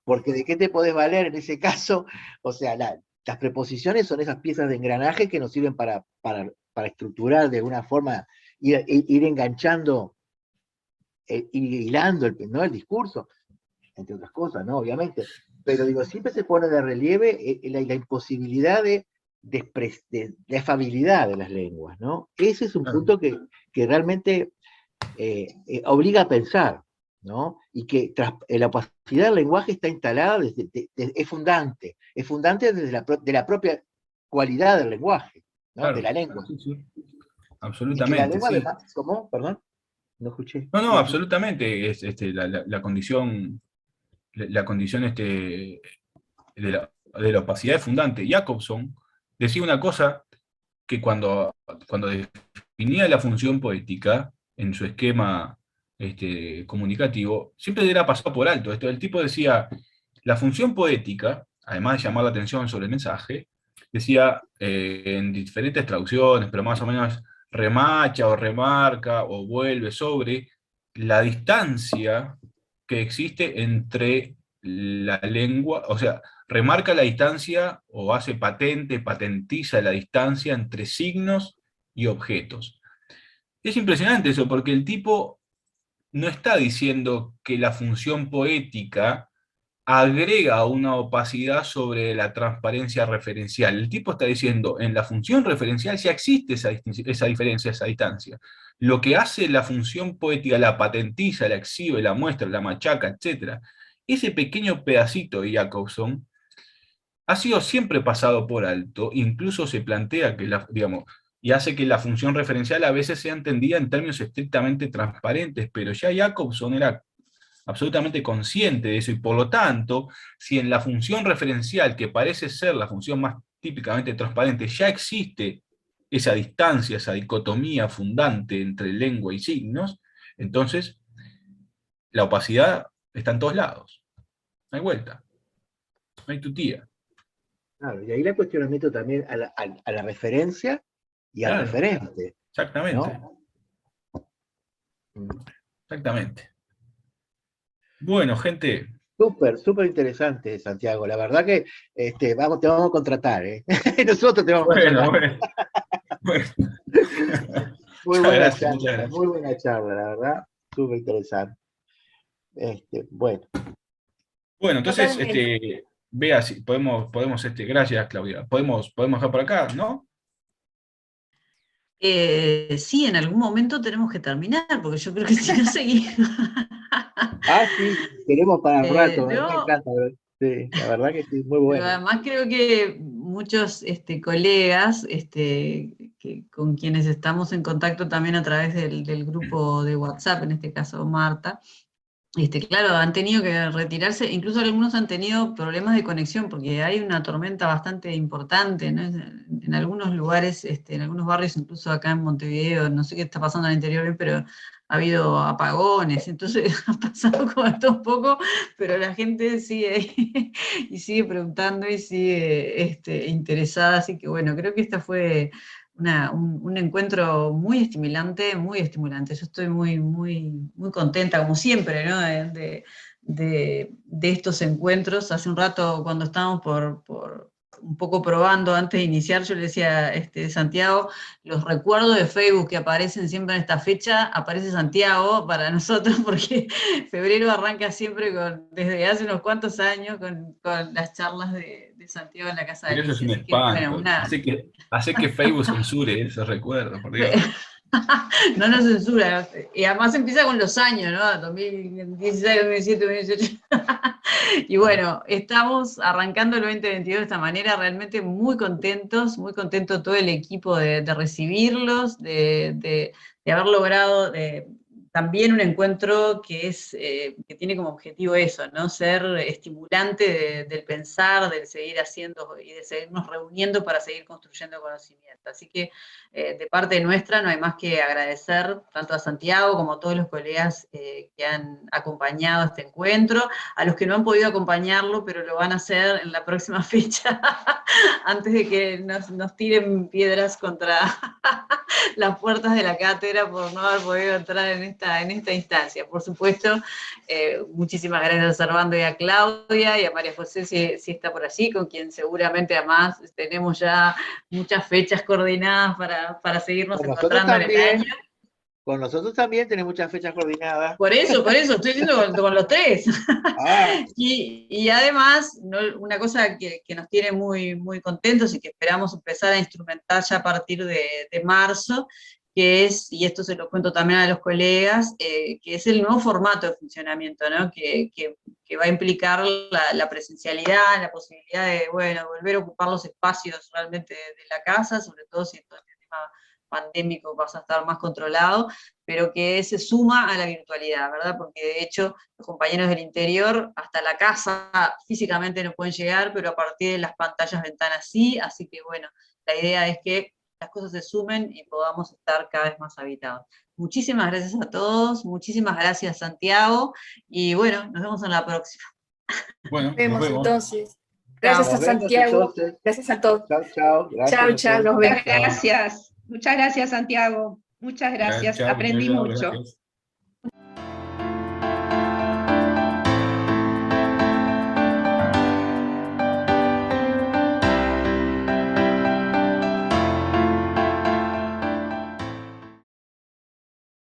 Porque ¿de qué te podés valer en ese caso? O sea, las preposiciones son esas piezas de engranaje que nos sirven para estructurar de alguna forma, ir enganchando, ir hilando el discurso, entre otras cosas, ¿no? Obviamente. Pero digo, siempre se pone de relieve la imposibilidad de afabilidad de las lenguas, ¿no? Ese es un punto que realmente obliga a pensar, ¿no? Y que la opacidad del lenguaje está instalada, es fundante desde de la propia cualidad del lenguaje, ¿no? Claro, de la lengua. Sí. Absolutamente. Y que la lengua, sí. Además, ¿cómo? Perdón, no escuché. No, absolutamente, es la condición de la opacidad es fundante. Jacobson decía una cosa que cuando definía la función poética en su esquema comunicativo, siempre era pasado por alto. El tipo decía, la función poética, además de llamar la atención sobre el mensaje, decía en diferentes traducciones, pero más o menos remacha o remarca o vuelve sobre la distancia que existe entre la lengua, o sea, remarca la distancia o hace patentiza la distancia entre signos y objetos. Es impresionante eso, porque el tipo no está diciendo que la función poética agrega una opacidad sobre la transparencia referencial. El tipo está diciendo, en la función referencial ya existe esa diferencia, esa distancia. Lo que hace la función poética, la patentiza, la exhibe, la muestra, la machaca, etc. Ese pequeño pedacito de Jacobson ha sido siempre pasado por alto, incluso se plantea que, digamos, y hace que la función referencial a veces sea entendida en términos estrictamente transparentes, pero ya Jacobson era absolutamente consciente de eso, y por lo tanto, si en la función referencial, que parece ser la función más típicamente transparente, ya existe esa distancia, esa dicotomía fundante entre lengua y signos, entonces la opacidad está en todos lados. No hay vuelta. No hay tutía. Claro, y ahí el cuestionamiento también a la referencia y al Claro, referente, exactamente. ¿no? Exactamente. Bueno, gente. Súper, súper interesante, Santiago. La verdad que te vamos a contratar, ¿eh? Nosotros te vamos a contratar. Bueno. Muy buena Gracias, charla, muchas gracias. muy buena charla, la verdad. Súper interesante. Bueno. Bueno, entonces, Totalmente. vea si podemos, gracias, Claudia. Podemos dejar por acá, ¿no? Sí, en algún momento tenemos que terminar, porque yo creo que si no seguimos. Sí, queremos para el rato, me No, encanta. Sí, la verdad que sí, muy pero bueno. además creo que muchos colegas con quienes estamos en contacto también a través del grupo de WhatsApp, en este caso Marta, claro, han tenido que retirarse, incluso algunos han tenido problemas de conexión, porque hay una tormenta bastante importante, ¿no? En algunos lugares, en algunos barrios, incluso acá en Montevideo, no sé qué está pasando al interior, pero ha habido apagones, entonces ha pasado como esto un poco, pero la gente sigue y sigue preguntando y sigue interesada, así que bueno, creo que esta fue un encuentro muy estimulante, muy estimulante. Yo estoy muy, muy, muy contenta, como siempre, ¿no? de estos encuentros. Hace un rato, cuando estábamos por un poco probando antes de iniciar, yo le decía a Santiago, los recuerdos de Facebook que aparecen siempre en esta fecha, aparece Santiago para nosotros, porque febrero arranca siempre desde hace unos cuantos años, con las charlas de Santiago en la casa de Pero eso es Alicia. un Así que, bueno, espanto. Hace que Facebook censure ese recuerdo, por Dios. no nos censura. Y además empieza con los años, ¿no? 2016, 2017, 2018. Y bueno, estamos arrancando el 2022 de esta manera, realmente muy contento todo el equipo de recibirlos, de haber logrado también un encuentro que tiene como objetivo eso, ¿no? Ser estimulante del pensar, del seguir haciendo y de seguirnos reuniendo para seguir construyendo conocimiento. Así que de parte nuestra no hay más que agradecer tanto a Santiago como a todos los colegas que han acompañado este encuentro, a los que no han podido acompañarlo, pero lo van a hacer en la próxima fecha, antes de que nos tiren piedras contra las puertas de la cátedra por no haber podido entrar en esta instancia. Por supuesto, muchísimas gracias a Servando y a Claudia y a María José, si está por allí, con quien seguramente además tenemos ya muchas fechas coordinadas para seguirnos encontrando en el año. Con nosotros también tenemos muchas fechas coordinadas. Por eso, estoy diciendo con los tres. Y además, una cosa que nos tiene muy, muy contentos y que esperamos empezar a instrumentar ya a partir de marzo, que es, y esto se lo cuento también a los colegas, que es el nuevo formato de funcionamiento, ¿no? que va a implicar la presencialidad, la posibilidad de, bueno, volver a ocupar los espacios realmente de la casa, sobre todo si todo este tema pandémico vas a estar más controlado, pero que se suma a la virtualidad, ¿verdad? Porque de hecho los compañeros del interior hasta la casa físicamente no pueden llegar, pero a partir de las pantallas ventanas sí, así que bueno, la idea es que las cosas se sumen y podamos estar cada vez más habitados. Muchísimas gracias a todos, muchísimas gracias Santiago, y bueno, nos vemos en la próxima. Bueno, Nos vemos entonces. Chao. Gracias a Santiago. Gracias a todos. Chao. Chao, nos vemos. Muchas gracias, Santiago. Muchas gracias, Chao, aprendí chao, mucho. gracias.